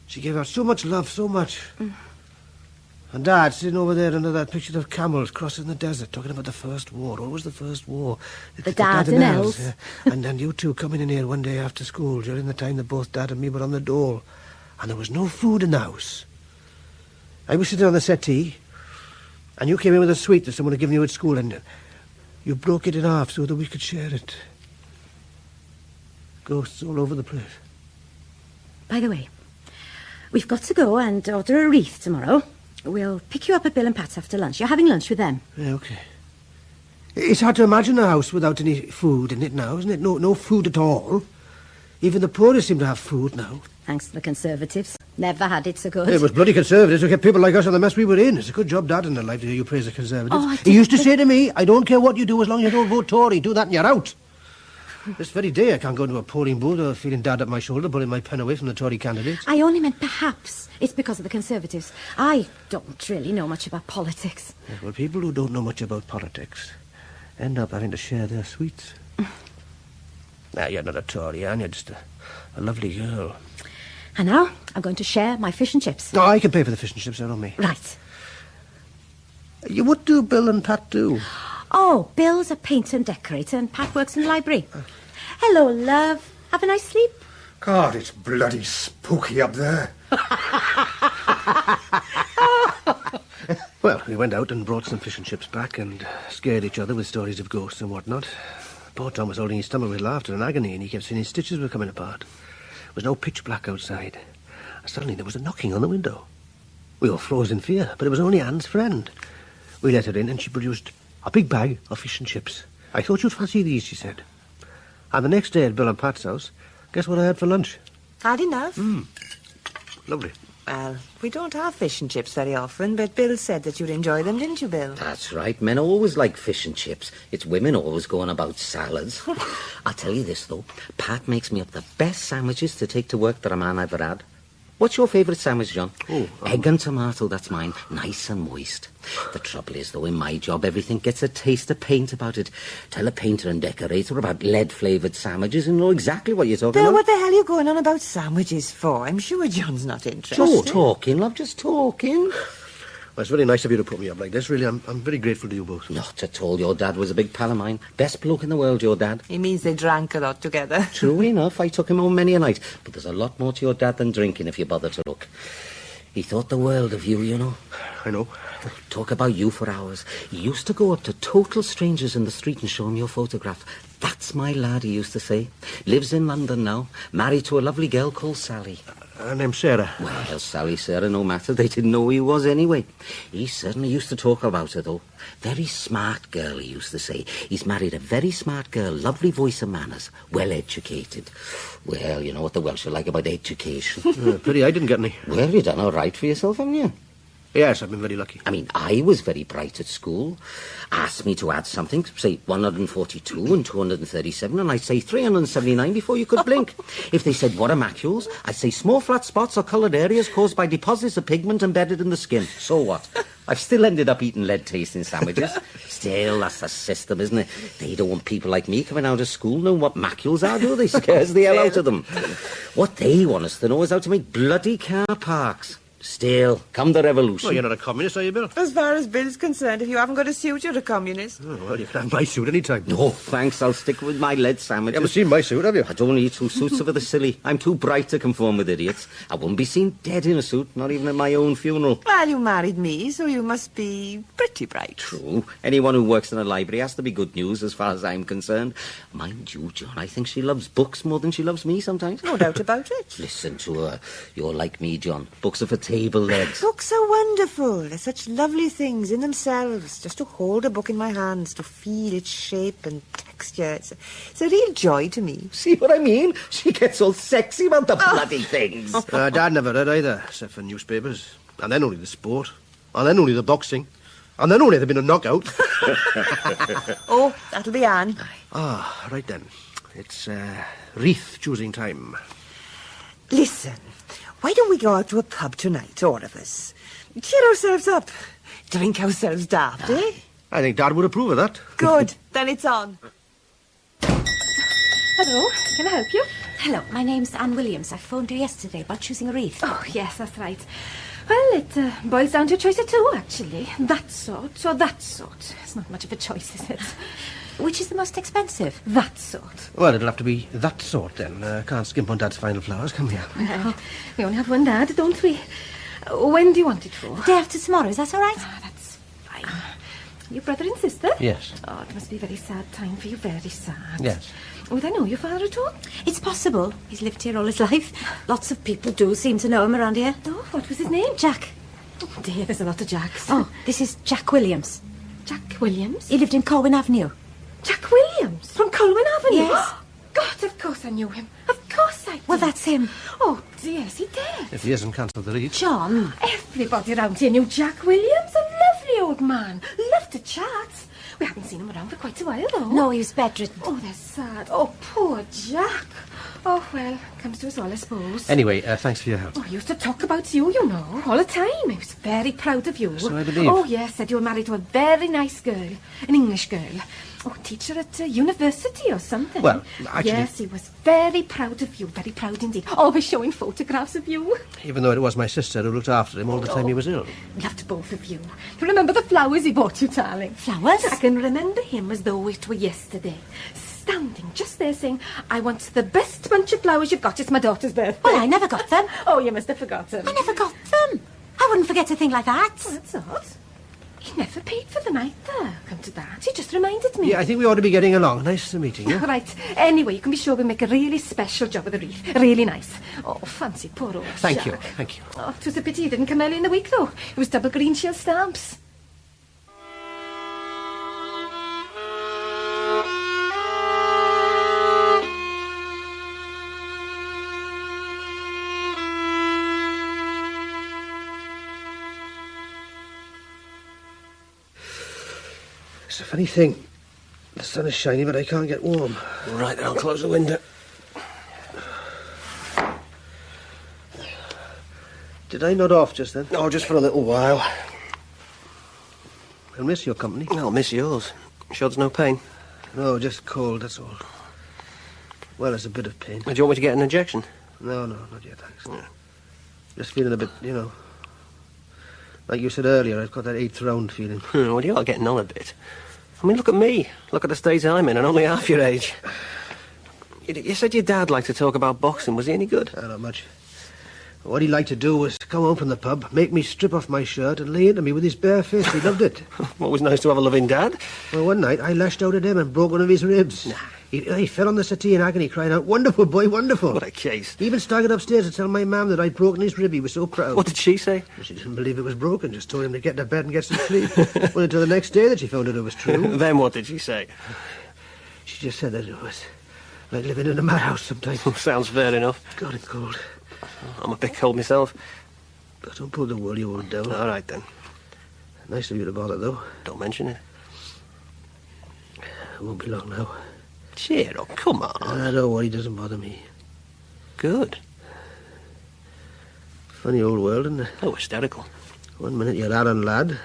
She gave out so much love, so much. And Dad sitting over there under that picture of camels crossing the desert, talking about the First War. What was the First War? The Dardanelles. Yeah. And you two coming in here one day after school during the time that both Dad and me were on the dole. And there was no food in the house. I was sitting on the settee, and you came in with a sweet that someone had given you at school, and you broke it in half so that we could share it. Ghosts all over the place. By the way, we've got to go and order a wreath tomorrow. We'll pick you up at Bill and Pat's after lunch. You're having lunch with them. Yeah, OK. It's hard to imagine a house without any food in it now, isn't it? No food at all. Even the poorest seem to have food now. Thanks to the Conservatives. Never had it so good. It was bloody Conservatives who kept people like us in the mess we were in. It's a good job, Dad, and I'd like to hear you praise the Conservatives. Oh, he used to say to me, I don't care what you do as long as you don't vote Tory. Do that and you're out. This very day I can't go into a polling booth without feeling Dad at my shoulder, pulling my pen away from the Tory candidates. I only meant perhaps it's because of the Conservatives. I don't really know much about politics. Yeah, well, people who don't know much about politics end up having to share their sweets. Now, you're not a Tory, and you're just a lovely girl. And now I'm going to share my fish and chips. No, I can pay for the fish and chips, they're on me. Right. What do Bill and Pat do? Oh, Bill's a painter and decorator, and Pat works in the library. Hello, love. Have a nice sleep. God, it's bloody spooky up there. Well, we went out and brought some fish and chips back and scared each other with stories of ghosts and whatnot. Poor Tom was holding his stomach with laughter and agony, and he kept saying his stitches were coming apart. It was now pitch black outside. And suddenly there was a knocking on the window. We all froze in fear, but it was only Anne's friend. We let her in, and she produced a big bag of fish and chips. I thought you'd fancy these, she said. And the next day at Bill and Pat's house, guess what I had for lunch? Had enough? Lovely. Well, we don't have fish and chips very often, but Bill said that you'd enjoy them, didn't you, Bill? That's right. Men always like fish and chips. It's women always going about salads. I'll tell you this, though. Pat makes me up the best sandwiches to take to work that a man ever had. What's your favourite sandwich, John? Egg and tomato, that's mine. Nice and moist. The trouble is, though, in my job, everything gets a taste of paint about it. Tell a painter and decorator about lead-flavoured sandwiches and know exactly what you're talking Bill, about. what the hell are you going on about sandwiches for? I'm sure John's not interested. Just talking, love, just talking. Well, it's very nice of you to put me up like this, really. I'm very grateful to you both. Not at all. Your dad was a big pal of mine. Best bloke in the world, your dad. He means they drank a lot together. True enough, I took him home many a night. But there's a lot more to your dad than drinking if you bother to look. He thought the world of you, you know. I know. Talk about you for hours. He used to go up to total strangers in the street and show them your photograph. That's my lad, he used to say. Lives in London now. Married to a lovely girl called Sally. Her name's Sarah. Well, Sally, Sarah, no matter. They didn't know who he was anyway. He certainly used to talk about her, though. Very smart girl, he used to say. He's married a very smart girl, lovely voice and manners, well-educated. Well, you know what the Welsh are like about education. Pity I didn't get any. Well, you've done all right for yourself, haven't you? Yes, I've been very lucky. I mean, I was very bright at school. Asked me to add something, say 142 and 237, and I'd say 379 before you could blink. If they said, what are macules? I'd say small flat spots or coloured areas caused by deposits of pigment embedded in the skin. So what? I've still ended up eating lead-tasting sandwiches. Still, that's the system, isn't it? They don't want people like me coming out of school knowing what macules are, do they? Scares the hell out of them. What they want us to know is how to make bloody car parks. Still, come the revolution. Well, you're not a communist, are you, Bill? As far as Bill's concerned, if you haven't got a suit, you're a communist. Oh, well, you can have my suit any time. No, thanks. I'll stick with my lead sandwiches. You haven't seen my suit, have you? I don't need two suits for the silly. I'm too bright to conform with idiots. I wouldn't be seen dead in a suit, not even at my own funeral. Well, you married me, so you must be pretty bright. True. Anyone who works in a library has to be good news as far as I'm concerned. Mind you, John, I think she loves books more than she loves me sometimes. No doubt about it. Listen to her. You're like me, John. Books are for table legs. Books are wonderful. They're such lovely things in themselves. Just to hold a book in my hands, to feel its shape and texture. It's a real joy to me. See what I mean? She gets all sexy about the bloody things. Dad never read either, except for newspapers. And then only the sport. And then only the boxing. And then only there'd been a knockout. Oh, that'll be Anne. Ah, right then. It's wreath choosing time. Listen, why don't we go out to a pub tonight, all of us? Cheer ourselves up. Drink ourselves daft, eh? I think Dad would approve of that. Good. Then it's on. Hello, can I help you? Hello, my name's Anne Williams. I phoned you yesterday about choosing a wreath. Oh, yes, that's right. Well, it boils down to a choice of two, actually. That sort or that sort. It's not much of a choice, is it? Which is the most expensive? That sort. Well, it'll have to be that sort, then. Can't skimp on Dad's final flowers, can we? Well, we only have one Dad, don't we? When do you want it for? Day after tomorrow, is that all right? That's fine. Your brother and sister? Yes. Oh, it must be a very sad time for you, very sad. Yes. Would I know your father at all? It's possible. He's lived here all his life. Lots of people do seem to know him around here. Oh, what was his name? Jack. Oh, dear, there's a lot of Jacks. Oh, this is Jack Williams. Jack Williams? He lived in Colwyn Avenue. Jack Williams? From Colwyn Avenue? Yes. God, of course I knew him. Of course I did. Well, that's him. Oh, dear, is he dead? If he hasn't cancelled the wreath. John. Everybody around here knew Jack Williams. A lovely old man. Loved to chat. We haven't seen him around for quite a while, though. No, he was bedridden. Oh, they're sad. Oh, poor Jack. Oh, well, comes to us all, I suppose. Anyway, thanks for your help. Oh, he used to talk about you, you know, all the time. He was very proud of you. So I believe. Oh, yes, said you were married to a very nice girl, an English girl. Oh, teacher at university or something. Well, actually... Yes, he was very proud of you, very proud indeed. Always showing photographs of you. Even though it was my sister who looked after him all the time he was ill. Loved both of you. Do you remember the flowers he bought you, darling? Flowers? I can remember him as though it were yesterday. Standing just there saying, I want the best bunch of flowers you've got. It's my daughter's birthday. Well, I never got them. Oh, you must have forgotten. I never got them. I wouldn't forget a thing like that. Oh, that's odd. He never paid for them either. Come to that. He just reminded me. Yeah, I think we ought to be getting along. Nice meeting you. Right. Anyway, you can be sure we'll make a really special job of the wreath. Really nice. Oh, fancy poor old Thank you. Jack. Thank you. Oh, it was a pity he didn't come early in the week, though. It was double green shield stamps. It's a funny thing. The sun is shining, but I can't get warm. Right, then I'll close the window. Did I nod off just then? Oh, just for a little while. I'll miss your company. I'll miss yours. Sure there's no pain? No, just cold, that's all. Well, it's a bit of pain. Do you want me to get an injection? No, not yet, thanks. Yeah. Just feeling a bit, like you said earlier, I've got that 8th round feeling. Well, you are getting on a bit. I mean, look at me. Look at the stage I'm in, and only half your age. You said your dad liked to talk about boxing. Was he any good? Not much. What he liked to do was come home from the pub, make me strip off my shirt and lay into me with his bare fist. He loved it. Always nice to have a loving dad. Well, one night I lashed out at him and broke one of his ribs. Nah. He fell on the settee in agony, crying out, "Wonderful, boy, wonderful." What a case. He even staggered upstairs to tell my mum that I'd broken his rib. He was so proud. What did she say? She didn't believe it was broken, just told him to get to bed and get some sleep. Well, until the next day that she found out it was true. Then what did she say? She just said that it was like living in a madhouse sometimes. Sounds fair enough. God, it's cold. I'm a bit cold myself. But don't pull the wool, you won't down. All right, then. Nice of you to bother, though. Don't mention it. It won't be long now. Cheer up, come on. Don't worry, doesn't bother me. Good. Funny old world, isn't it? Oh, hysterical. One minute you're Aaron lad,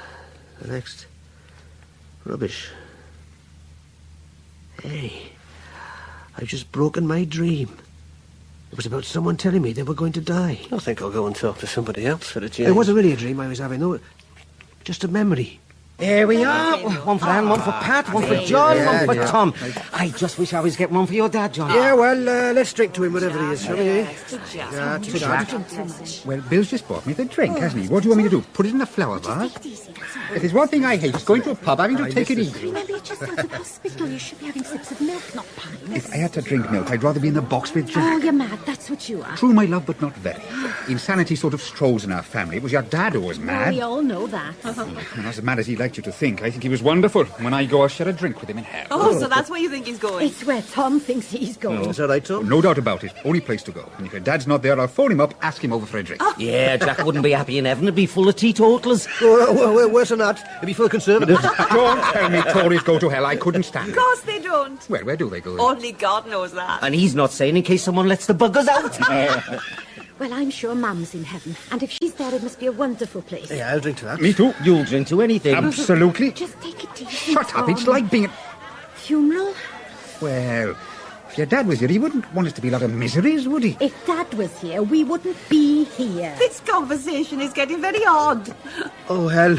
the next, rubbish. Hey, I've just broken my dream. It was about someone telling me they were going to die. I think I'll go and talk to somebody else for a change. It wasn't really a dream I was having, though. Just a memory. Here we are. One for Anne, one for Pat, one for John, one for Tom. I just wish I was getting one for your dad, John. Yeah, well, let's drink to him, whatever he is, shall we? Yeah, to Jack. Well, Bill's just bought me the drink, hasn't he? What do you want me to do? Put it in a flower vase? If there's one thing I hate, it's going to a pub having to take it easy. Remember, you're just out of hospital. You should be having sips of milk, not pints. If I had to drink milk, I'd rather be in the box with Jack. Oh, you're mad. That's what you are. True, my love, but not very. Insanity sort of strolls in our family. It was your dad who was mad. We all know that. And as mad as he'd like you to think, I think he was wonderful. When I go, I'll share a drink with him in hell. Oh, so that's where you think he's going? It's where Tom thinks he's going. Is that right, Tom? No doubt about it. Only place to go. And if your dad's not there, I'll phone him up, ask him over for a drink. Yeah, Jack wouldn't be happy in heaven. It'd be full of teetotalers. Well, worse than that. It'd be full of conservatives. Don't tell me Tories go to hell. I couldn't stand Of it. course they don't. Well, where do they go? Only God knows that. And he's not saying in case someone lets the buggers out. Well, I'm sure Mum's in heaven. And if she's there, it must be a wonderful place. Yeah, I'll drink to that. Me too. You'll drink to anything. Absolutely. Just take it easy. Shut up. It's like being... Funeral? Well, If your dad was here, he wouldn't want us to be a lot of miseries, would he? If Dad was here, we wouldn't be here. This conversation is getting very odd. Oh, hell.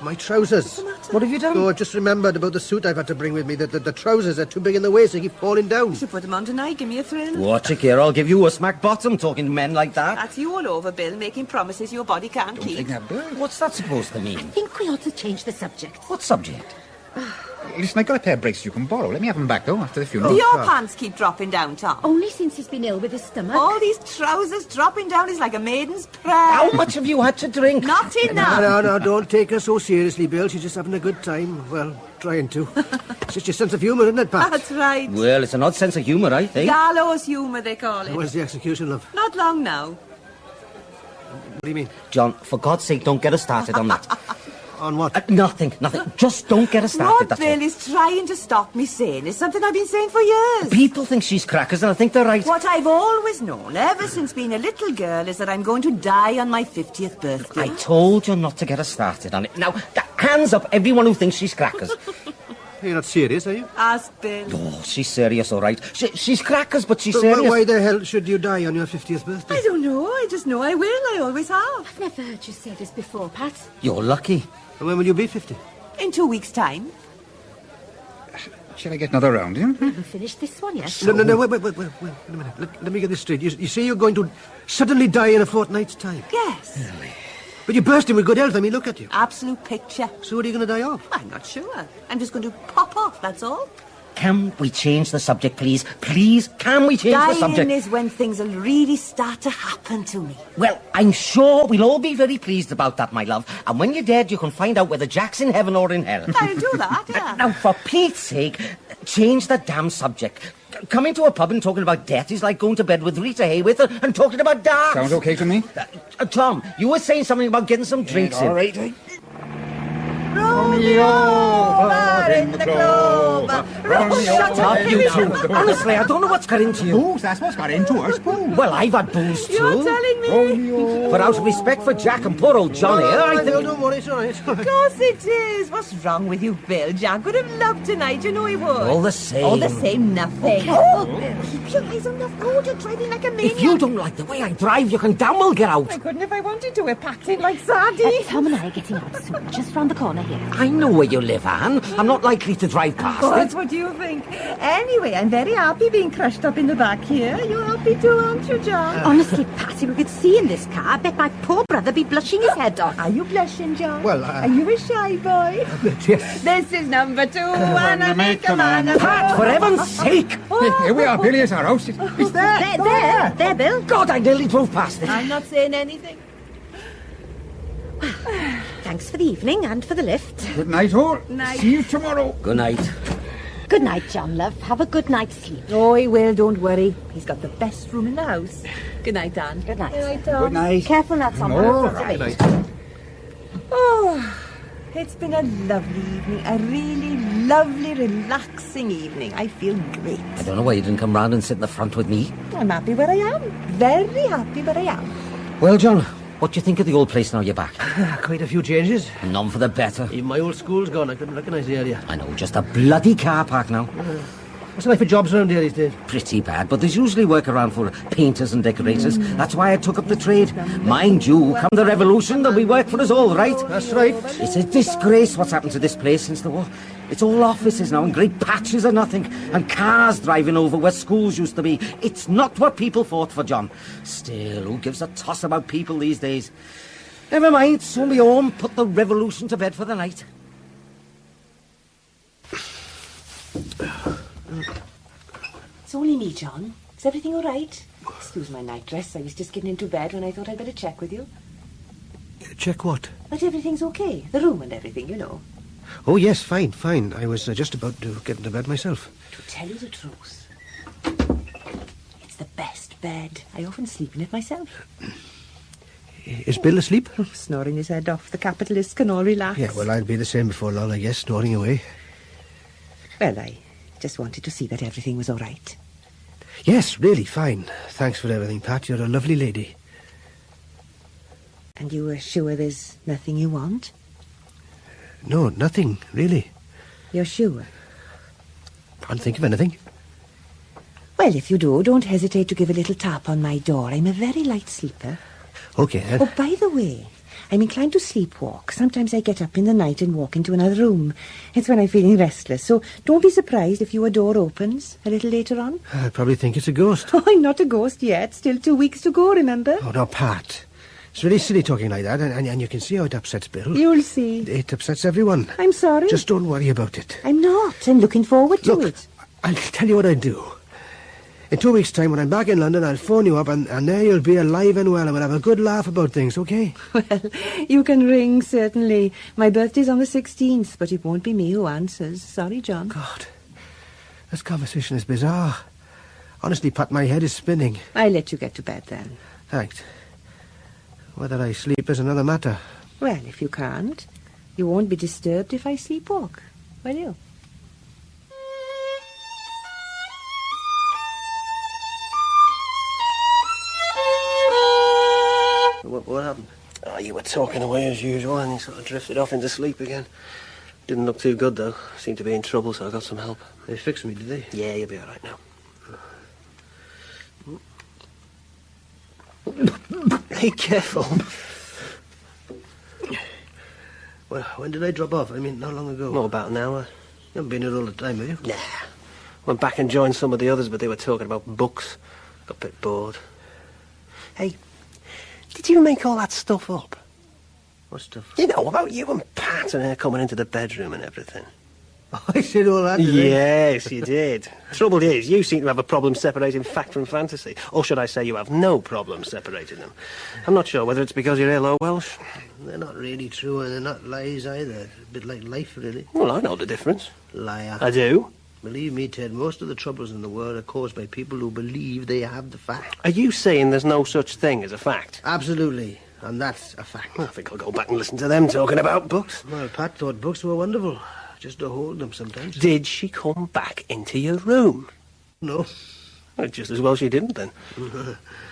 My trousers. What have you done? Oh, I've just remembered about the suit I've had to bring with me. The trousers are too big in the waist. They keep falling down. You should put them on tonight. Give me a thrill. Watch it, here. I'll give you a smack bottom talking to men like that. That's you all over, Bill, making promises your body can't Don't keep. think that, Bill. What's that supposed to I mean? think we ought to change the subject. What subject? Listen, I got a pair of braces you can borrow. Let me have them back, though, after the funeral. Do your pants keep dropping down, Tom? Only since he's been ill with his stomach. All these trousers dropping down is like a maiden's prayer. How much have you had to drink? Not enough. No, don't take her so seriously, Bill. She's just having a good time. Well, trying to. It's just your sense of humour, isn't it, Pat? That's right. Well, it's an odd sense of humour, I think. Gallows humour, they call it. When's the execution, love? Not long now. What do you mean? John, for God's sake, don't get us started on that. On what? Nothing. Just don't get us started, What that's Bill all. is trying to stop me saying is something I've been saying for years. People think she's crackers, and I think they're right. What I've always known, ever since being a little girl, is that I'm going to die on my 50th birthday. I told you not to get us started on it. Now, hands up, everyone who thinks she's crackers. You're not serious, are you? Ask Bill. Oh, she's serious, all right. She's crackers, but she's But serious. why the hell should you die on your 50th birthday? I don't know. I just know I will. I always have. I've never heard you say this before, Pat. You're lucky. And when will you be 50? In 2 weeks' time. Shall I get another round, you? We haven't finished this one yet. No, wait a minute. Let me get this straight. You say you're going to suddenly die in a fortnight's time? Yes. But you're bursting with good health. I mean, look at you. Absolute picture. So what are you going to die of? I'm not sure. I'm just going to pop off, that's all. Can we change the subject, please? Please, can we change the subject? Dying is when things will really start to happen to me. Well, I'm sure we'll all be very pleased about that, my love. And when you're dead, you can find out whether Jack's in heaven or in hell. I'll do that, yeah. Now, for Pete's sake, change the damn subject. Coming to a pub and talking about death is like going to bed with Rita Hayworth and talking about darts. Sounds okay to me. Tom, you were saying something about getting some drinks in. All right, Roll me over in the clover. Shut up, you two. Honestly, I don't know what's got into you. Booze, that's what's got into us, booze. Well, I've had booze too. You're telling me? But out of respect for Jack and poor old John here, I think... Don't worry, it's all right. Of course it is. What's wrong with you, Bill? Jack would have loved tonight, you know he would. All the same. All the same, nothing. Oh, Bill, keep your eyes on the road. You're driving like a maniac. If you don't like the way I drive, you can damn well get out. I couldn't if I wanted to. We're packed in like sardines. Tom and I are getting out soon, just round the corner here. I know where you live, Anne. I'm not likely to drive past That's it. what you think. Anyway, I'm very happy being crushed up in the back here. You're happy too, aren't you, John? Honestly, Pat, if we could see in this car, I bet my poor brother be blushing his head off. Are you blushing, John? Well, Are you a shy boy? Yes. This is number 2, and I make a man of Pat, for heaven's sake! Here we are, Billy. It's our house. It's there. There, Bill. God, I nearly drove past it. I'm not saying anything. Thanks for the evening and for the lift. Good night, all. Night. See you tomorrow. Good night. Good night, John, love. Have a good night's sleep. Oh, he will, don't worry. He's got the best room in the house. Good night, Dan. Good night. Good night, Tom. Good night. Careful not, Tom. No, Good night. Oh, it's been a lovely evening. A really lovely, relaxing evening. I feel great. I don't know why you didn't come round and sit in the front with me. I'm happy where I am. Very happy where I am. Well, John, what do you think of the old place now you're back? Quite a few changes. None for the better. Even my old school's gone. I couldn't recognise the area. I know, just a bloody car park now. What's the life of jobs around here these days? Pretty bad, but there's usually work around for painters and decorators. That's why I took up the trade. Mind you, come the revolution, there'll be work for us all, right? That's right. It's a disgrace what's happened to this place since the war. It's all offices now and great patches of nothing, and cars driving over where schools used to be. It's not what people fought for, John. Still, who gives a toss about people these days? Never mind, soon be home, put the revolution to bed for the night. It's only me, John. Is everything all right? Excuse my nightdress. I was just getting into bed when I thought I'd better check with you. Check what? That everything's okay. The room and everything, you know. Oh, yes, fine. I was just about to get into bed myself. To tell you the truth, it's the best bed. I often sleep in it myself. Is Bill asleep? Snoring his head off. The capitalists can all relax. Yeah, well, I'll be the same before long, I guess, snoring away. Well, I just wanted to see that everything was all right. Yes, really fine. Thanks for everything, Pat. You're a lovely lady. And you are sure there's nothing you want? No, nothing, really. You're sure? Can't think of anything. Well, if you do, don't hesitate to give a little tap on my door. I'm a very light sleeper. Okay, then. Oh, by the way, I'm inclined to sleepwalk. Sometimes I get up in the night and walk into another room. It's when I'm feeling restless, so don't be surprised if your door opens a little later on. I probably think it's a ghost. Oh, I'm not a ghost yet. Still 2 weeks to go, remember? Oh, no, Pat. It's really silly talking like that, and you can see how it upsets Bill. You'll see. It upsets everyone. I'm sorry. Just don't worry about it. I'm not. I'm looking forward to it. I'll tell you what I'll do. In 2 weeks' time, when I'm back in London, I'll phone you up, and there you'll be alive and well, and we'll have a good laugh about things, okay? Well, you can ring, certainly. My birthday's on the 16th, but it won't be me who answers. Sorry, John. God, this conversation is bizarre. Honestly, Pat, my head is spinning. I'll let you get to bed, then. Thanks. Whether I sleep is another matter. Well, if you can't, you won't be disturbed if I sleepwalk, will you? What happened? Oh, you were talking away as usual and you sort of drifted off into sleep again. Didn't look too good, though. Seemed to be in trouble, so I got some help. They fixed me, did they? Yeah, you'll be all right now. Hey, careful. Well, when did I drop off? I mean, how long ago? Oh, about an hour. You haven't been here all the time, have you? Nah. Went back and joined some of the others, but they were talking about books. Got a bit bored. Hey, did you make all that stuff up? What stuff? You know, about you and Pat and her coming into the bedroom and everything. Oh, I said all that, did I? Yes, you did. Trouble is, you seem to have a problem separating fact from fantasy. Or should I say you have no problem separating them. I'm not sure whether it's because you're ill or Welsh. They're not really true, and they're not lies either. A bit like life, really. Well, I know the difference. Liar. I do. Believe me, Ted, most of the troubles in the world are caused by people who believe they have the fact. Are you saying there's no such thing as a fact? Absolutely. And that's a fact. I think I'll go back and listen to them talking about books. Well, Pat thought books were wonderful. Just to hold them sometimes. Did she come back into your room? No. Well, just as well she didn't, then.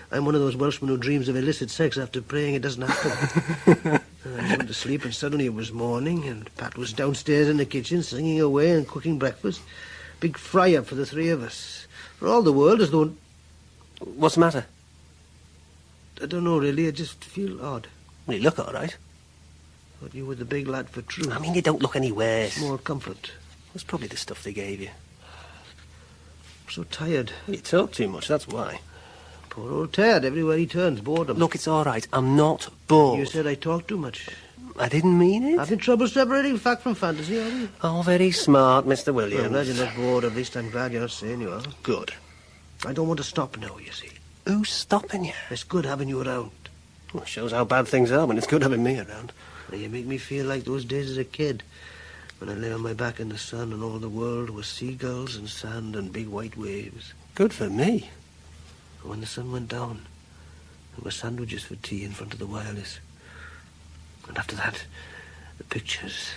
I'm one of those Welshmen who dreams of illicit sex after praying it doesn't happen. I went to sleep and suddenly it was morning and Pat was downstairs in the kitchen singing away and cooking breakfast. Big fry-up for the three of us. For all the world as though... What's the matter? I don't know, really. I just feel odd. Well, you look all right. Thought you were the big lad for truth. I mean, you don't look any worse. More comfort. That's probably the stuff they gave you. I'm so tired. You talk too much, that's why. Poor old Ted, everywhere he turns, boredom. Look, it's all right. I'm not bored. You said I talk too much. I didn't mean it. Having trouble separating fact from fantasy, are you? Oh, very smart, Mr. Williams. Well, I'm glad you're not bored. At least I'm glad you're not saying you are. Good. I don't want to stop now, you see. Who's stopping you? It's good having you around. Well, it shows how bad things are when it's good having me around. Well, you make me feel like those days as a kid, when I lay on my back in the sun and all the world was seagulls and sand and big white waves. Good for me. And when the sun went down, there were sandwiches for tea in front of the wireless. And after that, the pictures,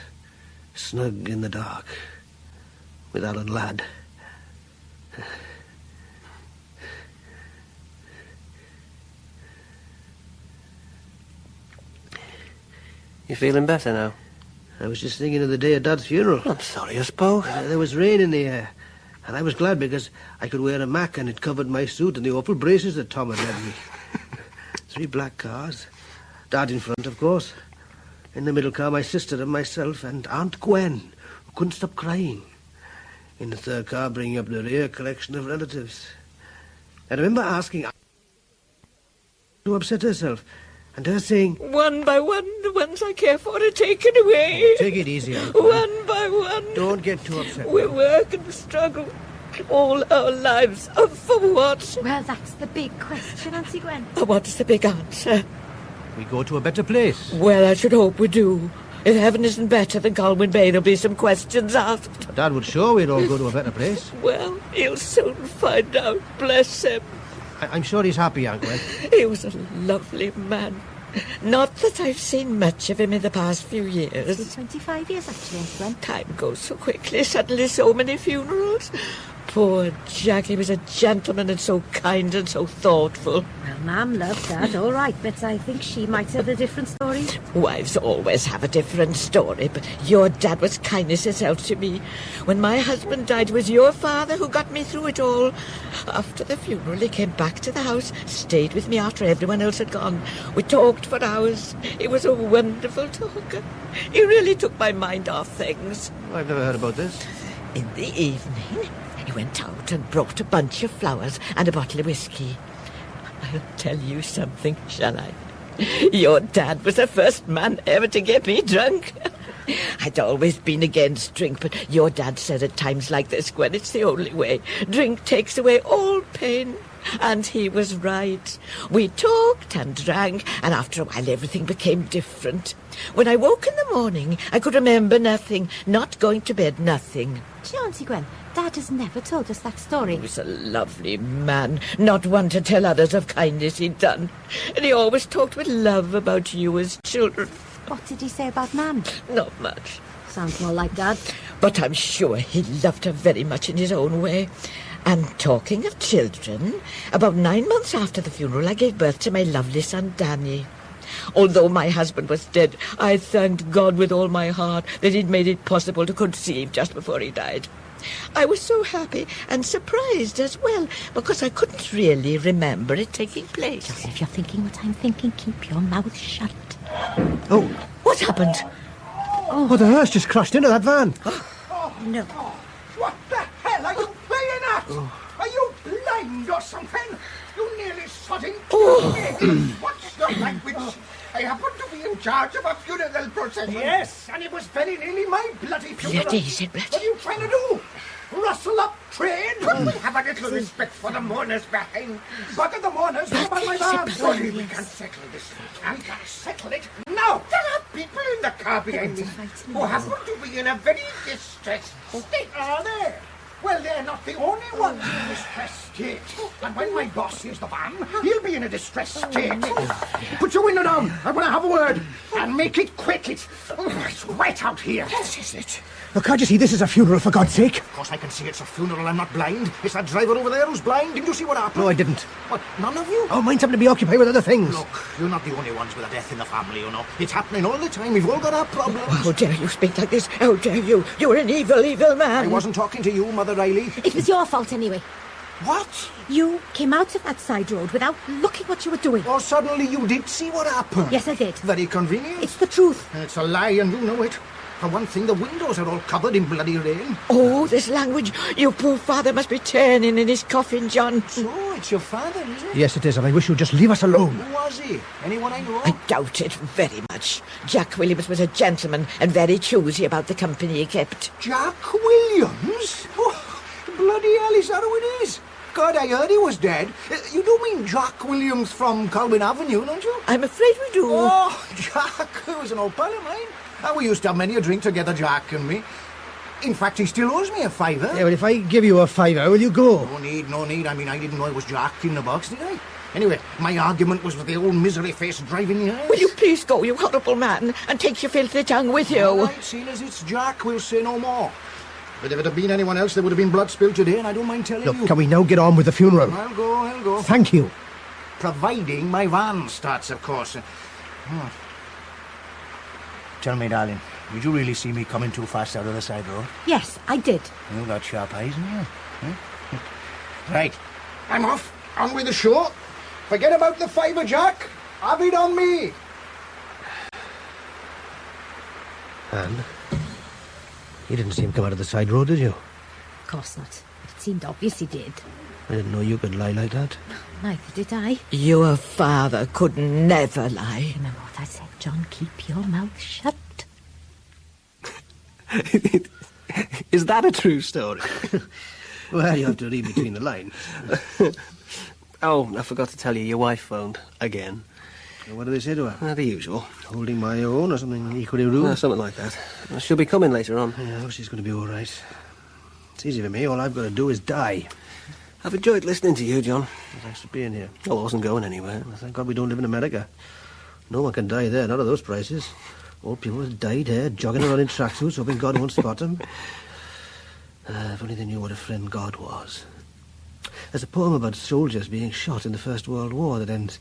snug in the dark, with Alan Ladd. You feeling better now? I was just thinking of the day of Dad's funeral. I'm sorry, I spoke. There was rain in the air, and I was glad because I could wear a mac and it covered my suit and the awful braces that Tom had lent me. 3 black cars. Dad in front, of course. In the middle car, my sister and myself and Aunt Gwen, who couldn't stop crying. In the third car, bringing up the rear, collection of relatives. I remember asking to upset herself, and her saying, "One by one, the ones I care for are taken away. Take it easy, Aunt. One by one. Don't get too upset. We work and struggle all our lives. Oh, for what? Well, that's the big question, Auntie Gwen. Oh, what's the big answer? We go to a better place. Well, I should hope we do. If heaven isn't better than Colwyn Bay, there'll be some questions asked. Dad would sure we'd all go to a better place. Well, he'll soon find out, bless him. I'm sure he's happy, Aunt Gwen. He was a lovely man. Not that I've seen much of him in the past few years. 25 years, actually, Aunt Gwen. Time goes so quickly, suddenly so many funerals. poor Jack, he was a gentleman and so kind and so thoughtful. Well, Ma'am loved Dad, all right, but I think she might have a different story. Wives always have a different story, but your dad was kindness itself to me. When my husband died, it was your father who got me through it all. After the funeral, he came back to the house, stayed with me after everyone else had gone. We talked for hours. He was a wonderful talker. He really took my mind off things. I've never heard about this. In the evening, he went out and brought a bunch of flowers and a bottle of whiskey. I'll tell you something, shall I? Your dad was the first man ever to get me drunk. I'd always been against drink, but your dad said at times like this, Gwen, it's the only way. Drink takes away all pain. And he was right. We talked and drank, and after a while everything became different. When I woke in the morning, I could remember nothing, not going to bed, nothing. Gee, Auntie Gwen, Dad has never told us that story. He was a lovely man, not one to tell others of kindness he'd done. And he always talked with love about you as children. What did he say about Ma'am? Not much. Sounds more like Dad. But I'm sure he loved her very much in his own way. And talking of children, about 9 months after the funeral, I gave birth to my lovely son, Danny. Although my husband was dead, I thanked God with all my heart that he'd made it possible to conceive just before he died. I was so happy and surprised as well, because I couldn't really remember it taking place. Just if you're thinking what I'm thinking, keep your mouth shut. Oh. What happened? Oh, the hearse just crashed into that van. No. What the hell are you playing at? Are you blind or something? You nearly sodding me. What's the language? I happen to be in charge of a funeral procession. Yes, and it was very nearly my bloody funeral. Bloody, is it bloody? What are you trying to do? Rustle up train? We have a little respect for the mourners behind. Bother the mourners, come on my van. Sorry, we can't settle this. We can't settle it. No, there are people in the car behind me who happen to be in a very distressed state. Are they? Well, they're not the only ones in a distressed state. And when my boss sees the van, he'll be in a distressed state. Put your window down. I want to have a word. And make it quick. It's wet out here. This is it. Look, can't you see this is a funeral, for God's sake? Of course I can see it's a funeral. I'm not blind. It's that driver over there who's blind. Didn't you see what happened? No, I didn't. What, none of you? Oh, mine's happened to be occupied with other things. Look, you're not the only ones with a death in the family, you know. It's happening all the time. We've all got our problems. How dare you speak like this? How dare you? You're an evil, evil man. I wasn't talking to you, Mother Riley. It was your fault anyway. What? You came out of that side road without looking what you were doing. Oh, suddenly you did see what happened. Yes, I did. Very convenient. It's the truth. It's a lie, and you know it. For one thing, the windows are all covered in bloody rain. Oh, this language. Your poor father must be turning in his coffin, John. So, it's your father, is it? Yes, it is, and I wish you'd just leave us alone. Who was he? Anyone I know? I doubt it very much. Jack Williams was a gentleman and very choosy about the company he kept. Jack Williams? Oh, bloody hell, is that who it is? God, I heard he was dead. You do mean Jack Williams from Colwyn Avenue, don't you? I'm afraid we do. Oh, Jack, he was an old pal of mine. We used to have many a drink together, Jack and me. In fact, he still owes me a £5. Yeah, but if I give you a £5, will you go? No need. I mean, I didn't know it was Jack in the box, did I? Anyway, my argument was with the old misery face driving the eyes. Will you please go, you horrible man, and take your filthy tongue with you? All right, seeing as it's Jack, we'll say no more. But if it had been anyone else, there would have been blood spilled today, and I don't mind telling you. Look, can we now get on with the funeral? I'll go. Thank you. Providing my van starts, of course. Tell me, darling, did you really see me coming too fast out of the side road? Yes, I did. You got sharp eyes, haven't you? Right, I'm off. On with the show. Forget about the £5, Jack. Have it on me. Anne, you didn't see him come out of the side road, did you? Of course not. It seemed obvious he did. I didn't know you could lie like that. Neither did I. Your father could never lie. Remember what I said, John? Keep your mouth shut. Is that a true story? Well, you have to read between the lines. Oh, I forgot to tell you, your wife phoned again. What do they say to her? The usual. Holding my own or something equally rude? Something like that. She'll be coming later on. Yeah, she's going to be all right. It's easy for me. All I've got to do is die. I've enjoyed listening to you, John. Thanks for being here. Well, I wasn't going anywhere. Well, thank God we don't live in America. No one can die there, not at those prices. Old people with dyed hair, jogging around in tracksuits, hoping God won't spot them. If only they knew what a friend God was. There's a poem about soldiers being shot in the First World War that ends,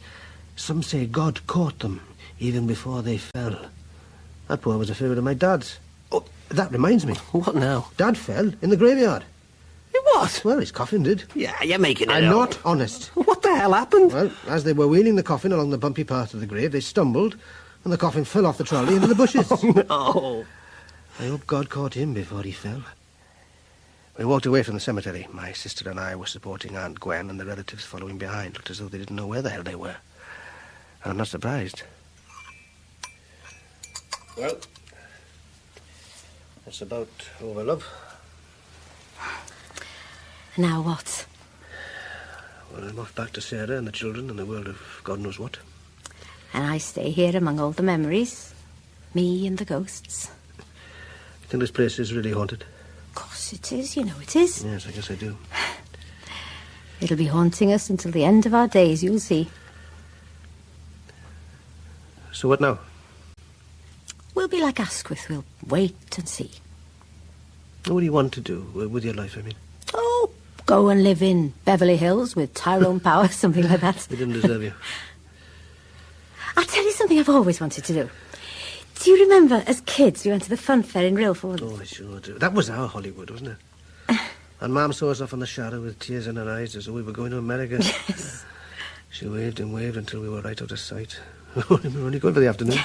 "Some say God caught them, even before they fell." That poem was a favourite of my dad's. Oh, that reminds me. What now? Dad fell in the graveyard. What? Well, his coffin did. Yeah, you're making it I'm up. not honest. What the hell happened? Well, as they were wheeling the coffin along the bumpy path of the grave, they stumbled, and the coffin fell off the trolley into the bushes. Oh, I hope God caught him before he fell. We walked away from the cemetery. My sister and I were supporting Aunt Gwen, and the relatives following behind. Looked as though they didn't know where the hell they were. And I'm not surprised. Well, that's about over, love. Now what? Well, I'm off back to Sarah and the children and the world of God knows what. And I stay here among all the memories. Me and the ghosts. You think this place is really haunted? Of course it is, you know it is. Yes, I guess I do. It'll be haunting us until the end of our days, you'll see. So what now? We'll be like Asquith, we'll wait and see. What do you want to do with your life, I mean? Oh, go and live in Beverly Hills with Tyrone Power, something like that. They didn't deserve you. I'll tell you something I've always wanted to do. Do you remember, as kids, we went to the fun fair in Rilford? Oh, I sure do. That was our Hollywood, wasn't it? And Mum saw us off on the shadow with tears in her eyes as though we were going to America. Yes. She waved and waved until we were right out of sight. We were only good for the afternoon.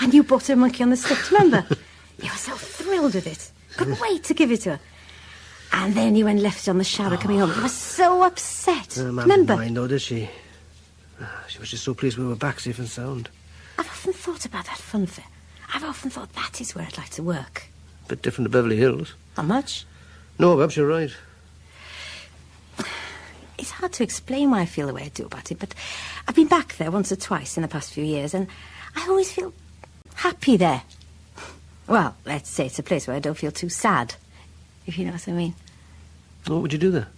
And you bought her a monkey on the stick, remember? You were so thrilled with it. Couldn't wait to give it to her. And then you went and left it on the shower coming home. You were so upset. Mum Remember? didn't mind, though, did she? She was just so pleased we were back safe and sound. I've often thought about that fun fair. I've often thought that is where I'd like to work. Bit different to Beverly Hills. Not much. No, perhaps you're right. It's hard to explain why I feel the way I do about it, but I've been back there once or twice in the past few years, and I always feel happy there. Well, let's say it's a place where I don't feel too sad, if you know what I mean. What would you do there?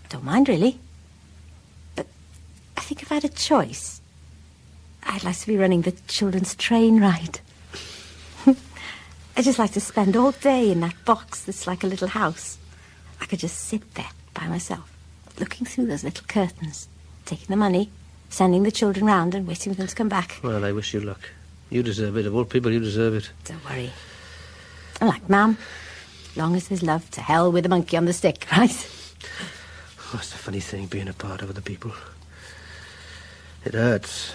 Don't mind, really. But I think if I had a choice, I'd like to be running the children's train ride. I'd just like to spend all day in that box that's like a little house. I could just sit there by myself, looking through those little curtains, taking the money, sending the children round and waiting for them to come back. Well, I wish you luck. You deserve it. Of all people, you deserve it. Don't worry. I'm like Mum. Long as there's love, to hell with the monkey on the stick, right? Oh, it's a funny thing, being a part of other people. It hurts.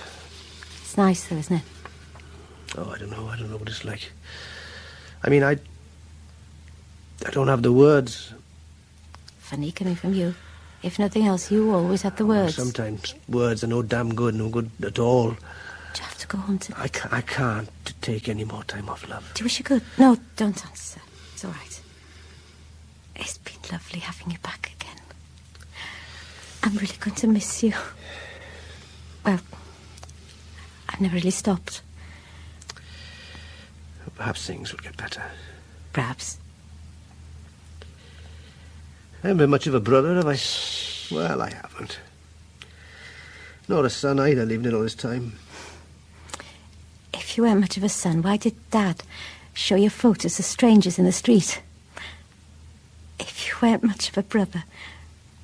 It's nice, though, isn't it? Oh, I don't know what it's like. I mean, I don't have the words. Funny coming from you. If nothing else, you always have the words. Sometimes words are no damn good, no good at all. Do you have to go home tonight? I can't take any more time off, love. Do you wish you could? No, don't answer. It's all right. It's been lovely having you back again. I'm really going to miss you. Well, I've never really stopped. Perhaps things will get better. Perhaps. I haven't been much of a brother, have I? Well, I haven't. Nor a son either, leaving it all this time. If you weren't much of a son, why did Dad show you photos of strangers in the street? If you weren't much of a brother,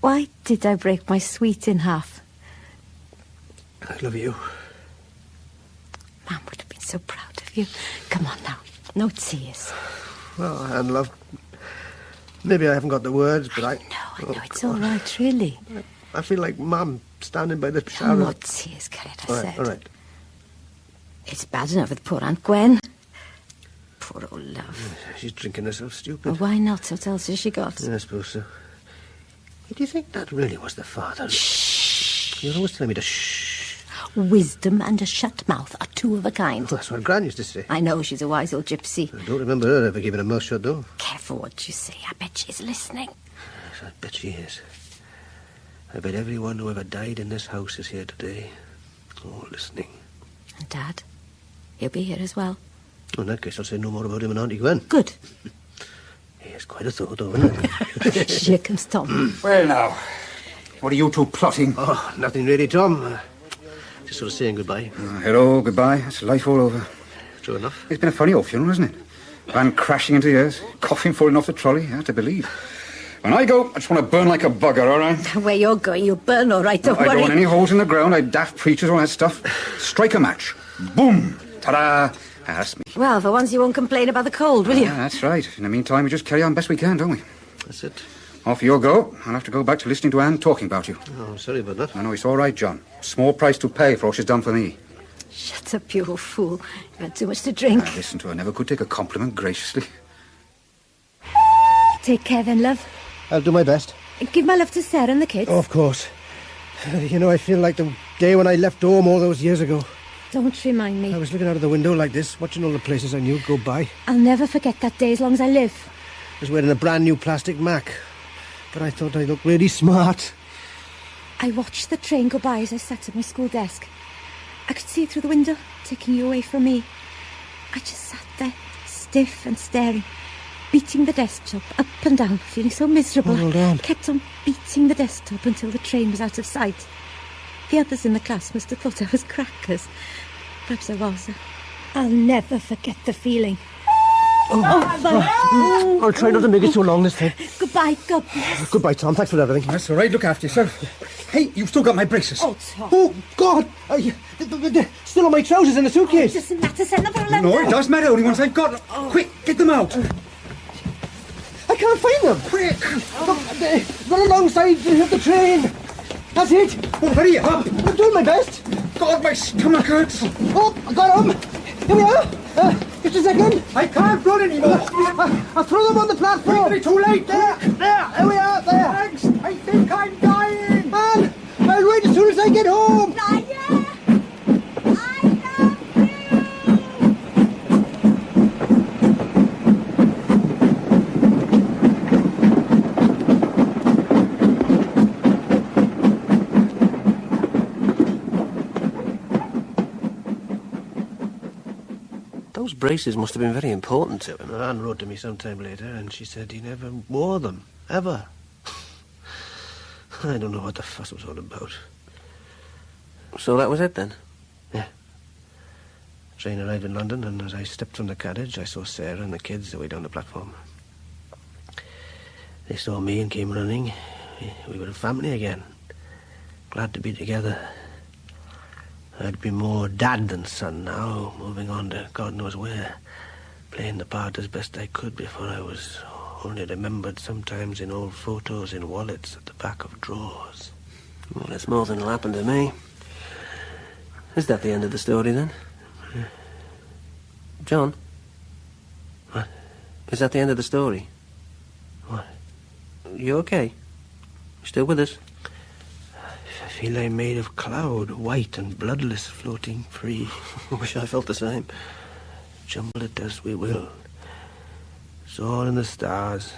why did I break my sweet in half? I love you. Mum would have been so proud of you. Come on now, no tears. Well, and love, maybe I haven't got the words, but I know, it's all right, really. I feel like Mum standing by the shower. No tears, Kate, I said. All right. It's bad enough with poor Aunt Gwen. Poor old love. She's drinking herself stupid. Well, why not? What else has she got? Yeah, I suppose so. Do you think that really was the father? Shh. You're always telling me to shh. Wisdom and a shut mouth are two of a kind. Well, that's what Gran used to say. I know, she's a wise old gypsy. I don't remember her ever giving a mouth shut, though. Careful what you say. I bet she's listening. Yes, I bet she is. I bet everyone who ever died in this house is here today. Oh, listening. And Dad? He'll be here as well. Oh, in that case, I'll say no more about him and Auntie Gwen. Good. He has quite a thought, though, isn't it? Here comes Tom. Well, now, what are you two plotting? Oh, nothing really, Tom. Just sort of saying goodbye. Hello, goodbye. It's life all over. True enough. It's been a funny old funeral, hasn't it? Van crashing into yours, coffin falling off the trolley, hard to believe. When I go, I just want to burn like a bugger, all right? Where you're going, you'll burn all right, don't I worry. don't want any holes in the ground, I daft preachers, all that stuff. Strike a match. Boom! Ta-da! That's me. Well, for once you won't complain about the cold, will you? That's right. In the meantime, we just carry on best we can, don't we? That's it. Off you'll go. I'll have to go back to listening to Anne talking about you. Oh, I'm sorry about that. I know, it's all right, John. Small price to pay for all she's done for me. Shut up, you old fool. You've had too much to drink. Listen to her. Never could take a compliment graciously. Take care then, love. I'll do my best. Give my love to Sarah and the kids. Oh, of course. You know, I feel like the day when I left home all those years ago. Don't remind me. I was looking out of the window like this, watching all the places I knew go by. I'll never forget that day as long as I live. I was wearing a brand new plastic Mac, but I thought I looked really smart. I watched the train go by as I sat at my school desk. I could see it through the window, taking you away from me. I just sat there, stiff and staring, beating the desktop up and down, feeling so miserable. Hold on. I kept on beating the desktop until the train was out of sight. The others in the class must have thought I was crackers. Perhaps I was. I'll never forget the feeling. I'll try not to make it so long this time. Goodbye, God bless. Goodbye, Tom. Thanks for everything. That's all right. Look after yourself. Hey, you've still got my braces. Oh, Tom. Oh, God! They're still on my trousers in the suitcase. Doesn't matter, send them for a No, it does matter. Only ones I've got. Quick, get them out. I can't find them. Quick. Look, run alongside the train. That's it. Oh, hurry up. I'm doing my best. God, my stomach hurts. Oh, I got them. Here we are. Just a second. I can't run anymore. I'll throw them on the platform. It'll be too late. There, here we are, there. Thanks. I think I'm dying. Man, I'll wait as soon as I get home. Not yet. I love you. Those braces must have been very important to him. Anne wrote to me sometime later, and she said he never wore them, ever. I don't know what the fuss was all about. So that was it then? Yeah. Train arrived in London, and as I stepped from the carriage, I saw Sarah and the kids away down the platform. They saw me and came running. We were a family again. Glad to be together. I'd be more dad than son now, moving on to God knows where, playing the part as best I could before I was only remembered sometimes in old photos in wallets at the back of drawers. Well, that's more than will happen to me. Is that the end of the story, then? Yeah. John? What? Is that the end of the story? What? You okay? You still with us? I feel I'm made of cloud, white and bloodless, floating free. I wish I felt the same. Jumble it as we will. It's all in the stars.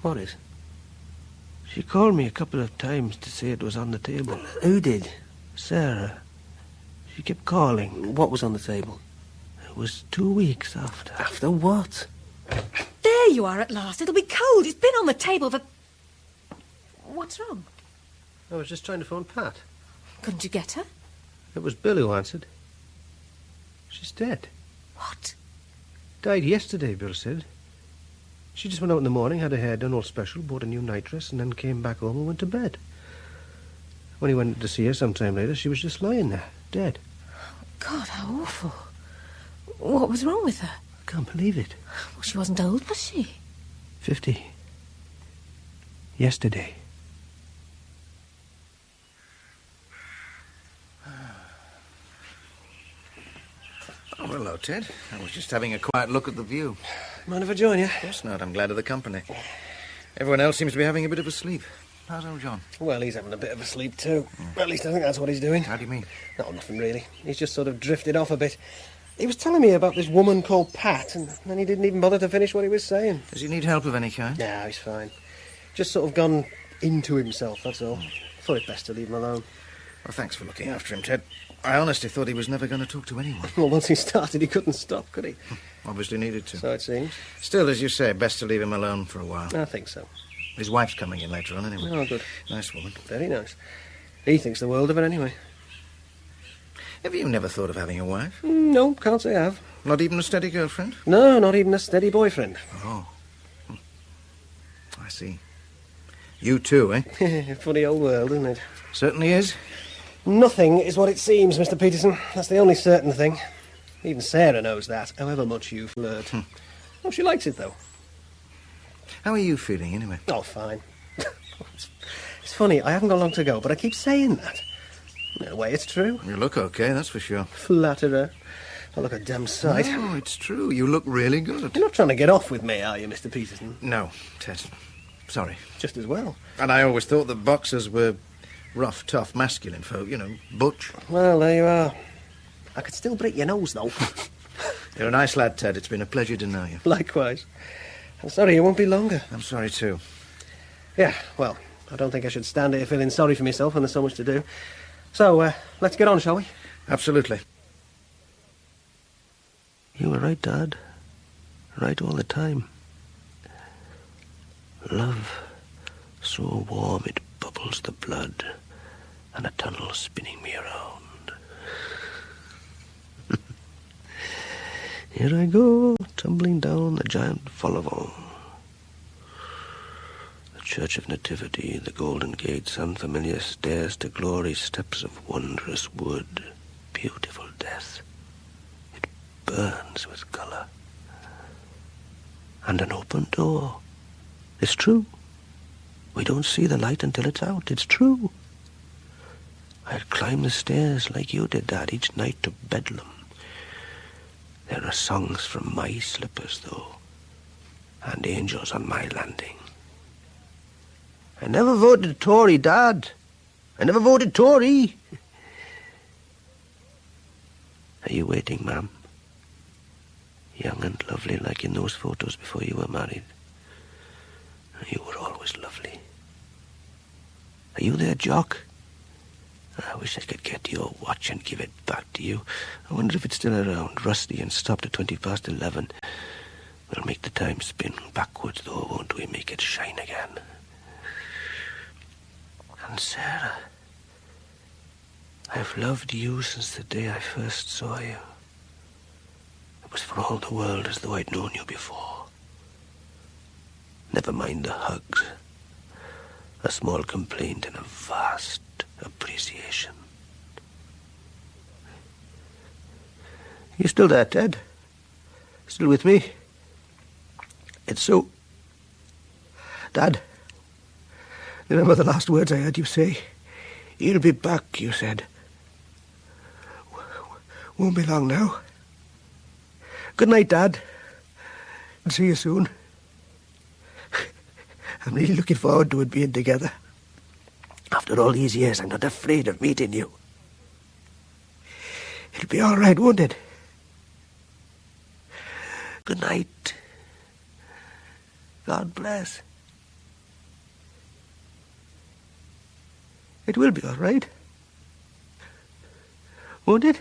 What is? She called me a couple of times to say it was on the table. Who did? Sarah. She kept calling. What was on the table? It was 2 weeks after. After what? There you are at last. It'll be cold. It's been on the table for... What's wrong? I was just trying to phone Pat. Couldn't you get her? It was Bill who answered. She's dead. What? Died yesterday, Bill said. She just went out in the morning, had her hair done all special, bought a new nightdress, and then came back home and went to bed. When he went to see her sometime later, she was just lying there, dead. God, how awful. What was wrong with her? I can't believe it. Well, she wasn't old, was she? 50. Yesterday. Oh, hello, Ted. I was just having a quiet look at the view. Mind if I join you? Of course not. I'm glad of the company. Everyone else seems to be having a bit of a sleep. How's old John? Well, he's having a bit of a sleep too. At least I think that's what he's doing. How do you mean? No, nothing really. He's just sort of drifted off a bit. He was telling me about this woman called Pat, and then he didn't even bother to finish what he was saying. Does he need help of any kind? No, he's fine. Just sort of gone into himself, that's all. Thought it best to leave him alone. Well, thanks for looking after him, Ted. I honestly thought he was never going to talk to anyone. Well, once he started, he couldn't stop, could he? Obviously needed to. So it seems. Still, as you say, best to leave him alone for a while. I think so. His wife's coming in later on, anyway. Oh, good. Nice woman. Very nice. He thinks the world of her, anyway. Have you never thought of having a wife? No, can't say I have. Not even a steady girlfriend? No, not even a steady boyfriend. Oh. I see. You too, eh? Funny old world, isn't it? Certainly is. Nothing is what it seems, Mr. Peterson. That's the only certain thing. Even Sarah knows that, however much you flirt. Oh, she likes it, though. How are you feeling, anyway? Oh, fine. It's funny, I haven't got long to go, but I keep saying that. In a way, it's true. You look okay, that's for sure. Flatterer. I look a damn sight. No, it's true. You look really good. You're not trying to get off with me, are you, Mr. Peterson? No, Ted. Sorry. Just as well. And I always thought that boxers were rough, tough, masculine folk, you know, butch. Well, there you are. I could still break your nose, though. You're a nice lad, Ted. It's been a pleasure to know you. Likewise. I'm sorry it won't be longer. I'm sorry, too. Yeah, well, I don't think I should stand here feeling sorry for myself when there's so much to do. So, let's get on, shall we? Absolutely. You were right, Dad. Right all the time. Love, so warm it bubbles the blood, and a tunnel spinning me around. Here I go, tumbling down the giant Follevant. The Church of Nativity, the golden gates, unfamiliar stairs to glory, steps of wondrous wood, beautiful death. It burns with colour. And an open door. It's true. We don't see the light until it's out. It's true. I'd climb the stairs like you did, Dad, each night to Bedlam. There are songs from my slippers, though, and angels on my landing. I never voted Tory, Dad. I never voted Tory. Are you waiting, ma'am? Young and lovely like in those photos before you were married. You were always lovely. Are you there, Jock? I wish I could get your watch and give it back to you. I wonder if it's still around, rusty and stopped at 11:20. We'll make the time spin backwards, though, won't we? Make it shine again. And Sarah, I've loved you since the day I first saw you. It was for all the world as though I'd known you before. Never mind the hugs. A small complaint and a vast appreciation. You still there, Ted? Still with me? It's so... Dad, remember the last words I heard you say? He'll be back, you said. Won't be long now. Good night, Dad. And see you soon. I'm really looking forward to it being together. After all these years, I'm not afraid of meeting you. It'll be all right, won't it? Good night. God bless. It will be all right. Won't it?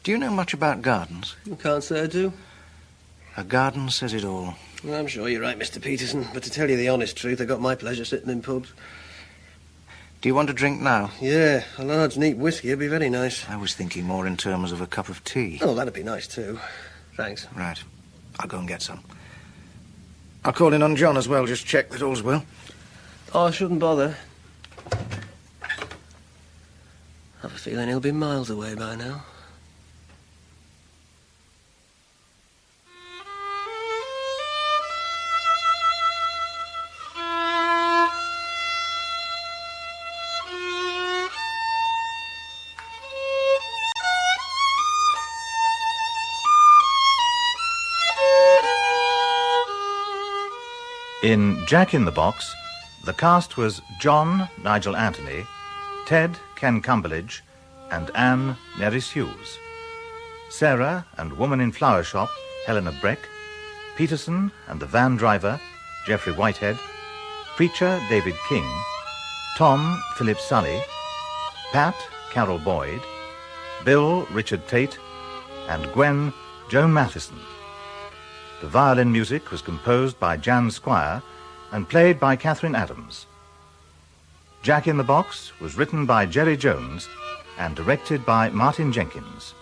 Do you know much about gardens? You can't say I do. A garden says it all. Well, I'm sure you're right, Mr. Peterson, but to tell you the honest truth, I got my pleasure sitting in pubs. Do you want a drink now? Yeah, a large, neat whiskey would be very nice. I was thinking more in terms of a cup of tea. Oh, that'd be nice, too. Thanks. Right. I'll go and get some. I'll call in on John as well, just check that all's well. Oh, I shouldn't bother. I've a feeling he'll be miles away by now. In Jack in the Box, the cast was John, Nigel Anthony, Ted, Ken Cumberledge, and Anne, Nerys Hughes. Sarah and Woman in Flower Shop, Helena Breck. Peterson and the van driver, Geoffrey Whitehead. Preacher, David King. Tom, Philip Sully. Pat, Carol Boyd. Bill, Richard Tate. And Gwen, Joan Matheson. The violin music was composed by Jan Squire and played by Catherine Adams. Jack in the Box was written by Jerry Jones and directed by Martin Jenkins.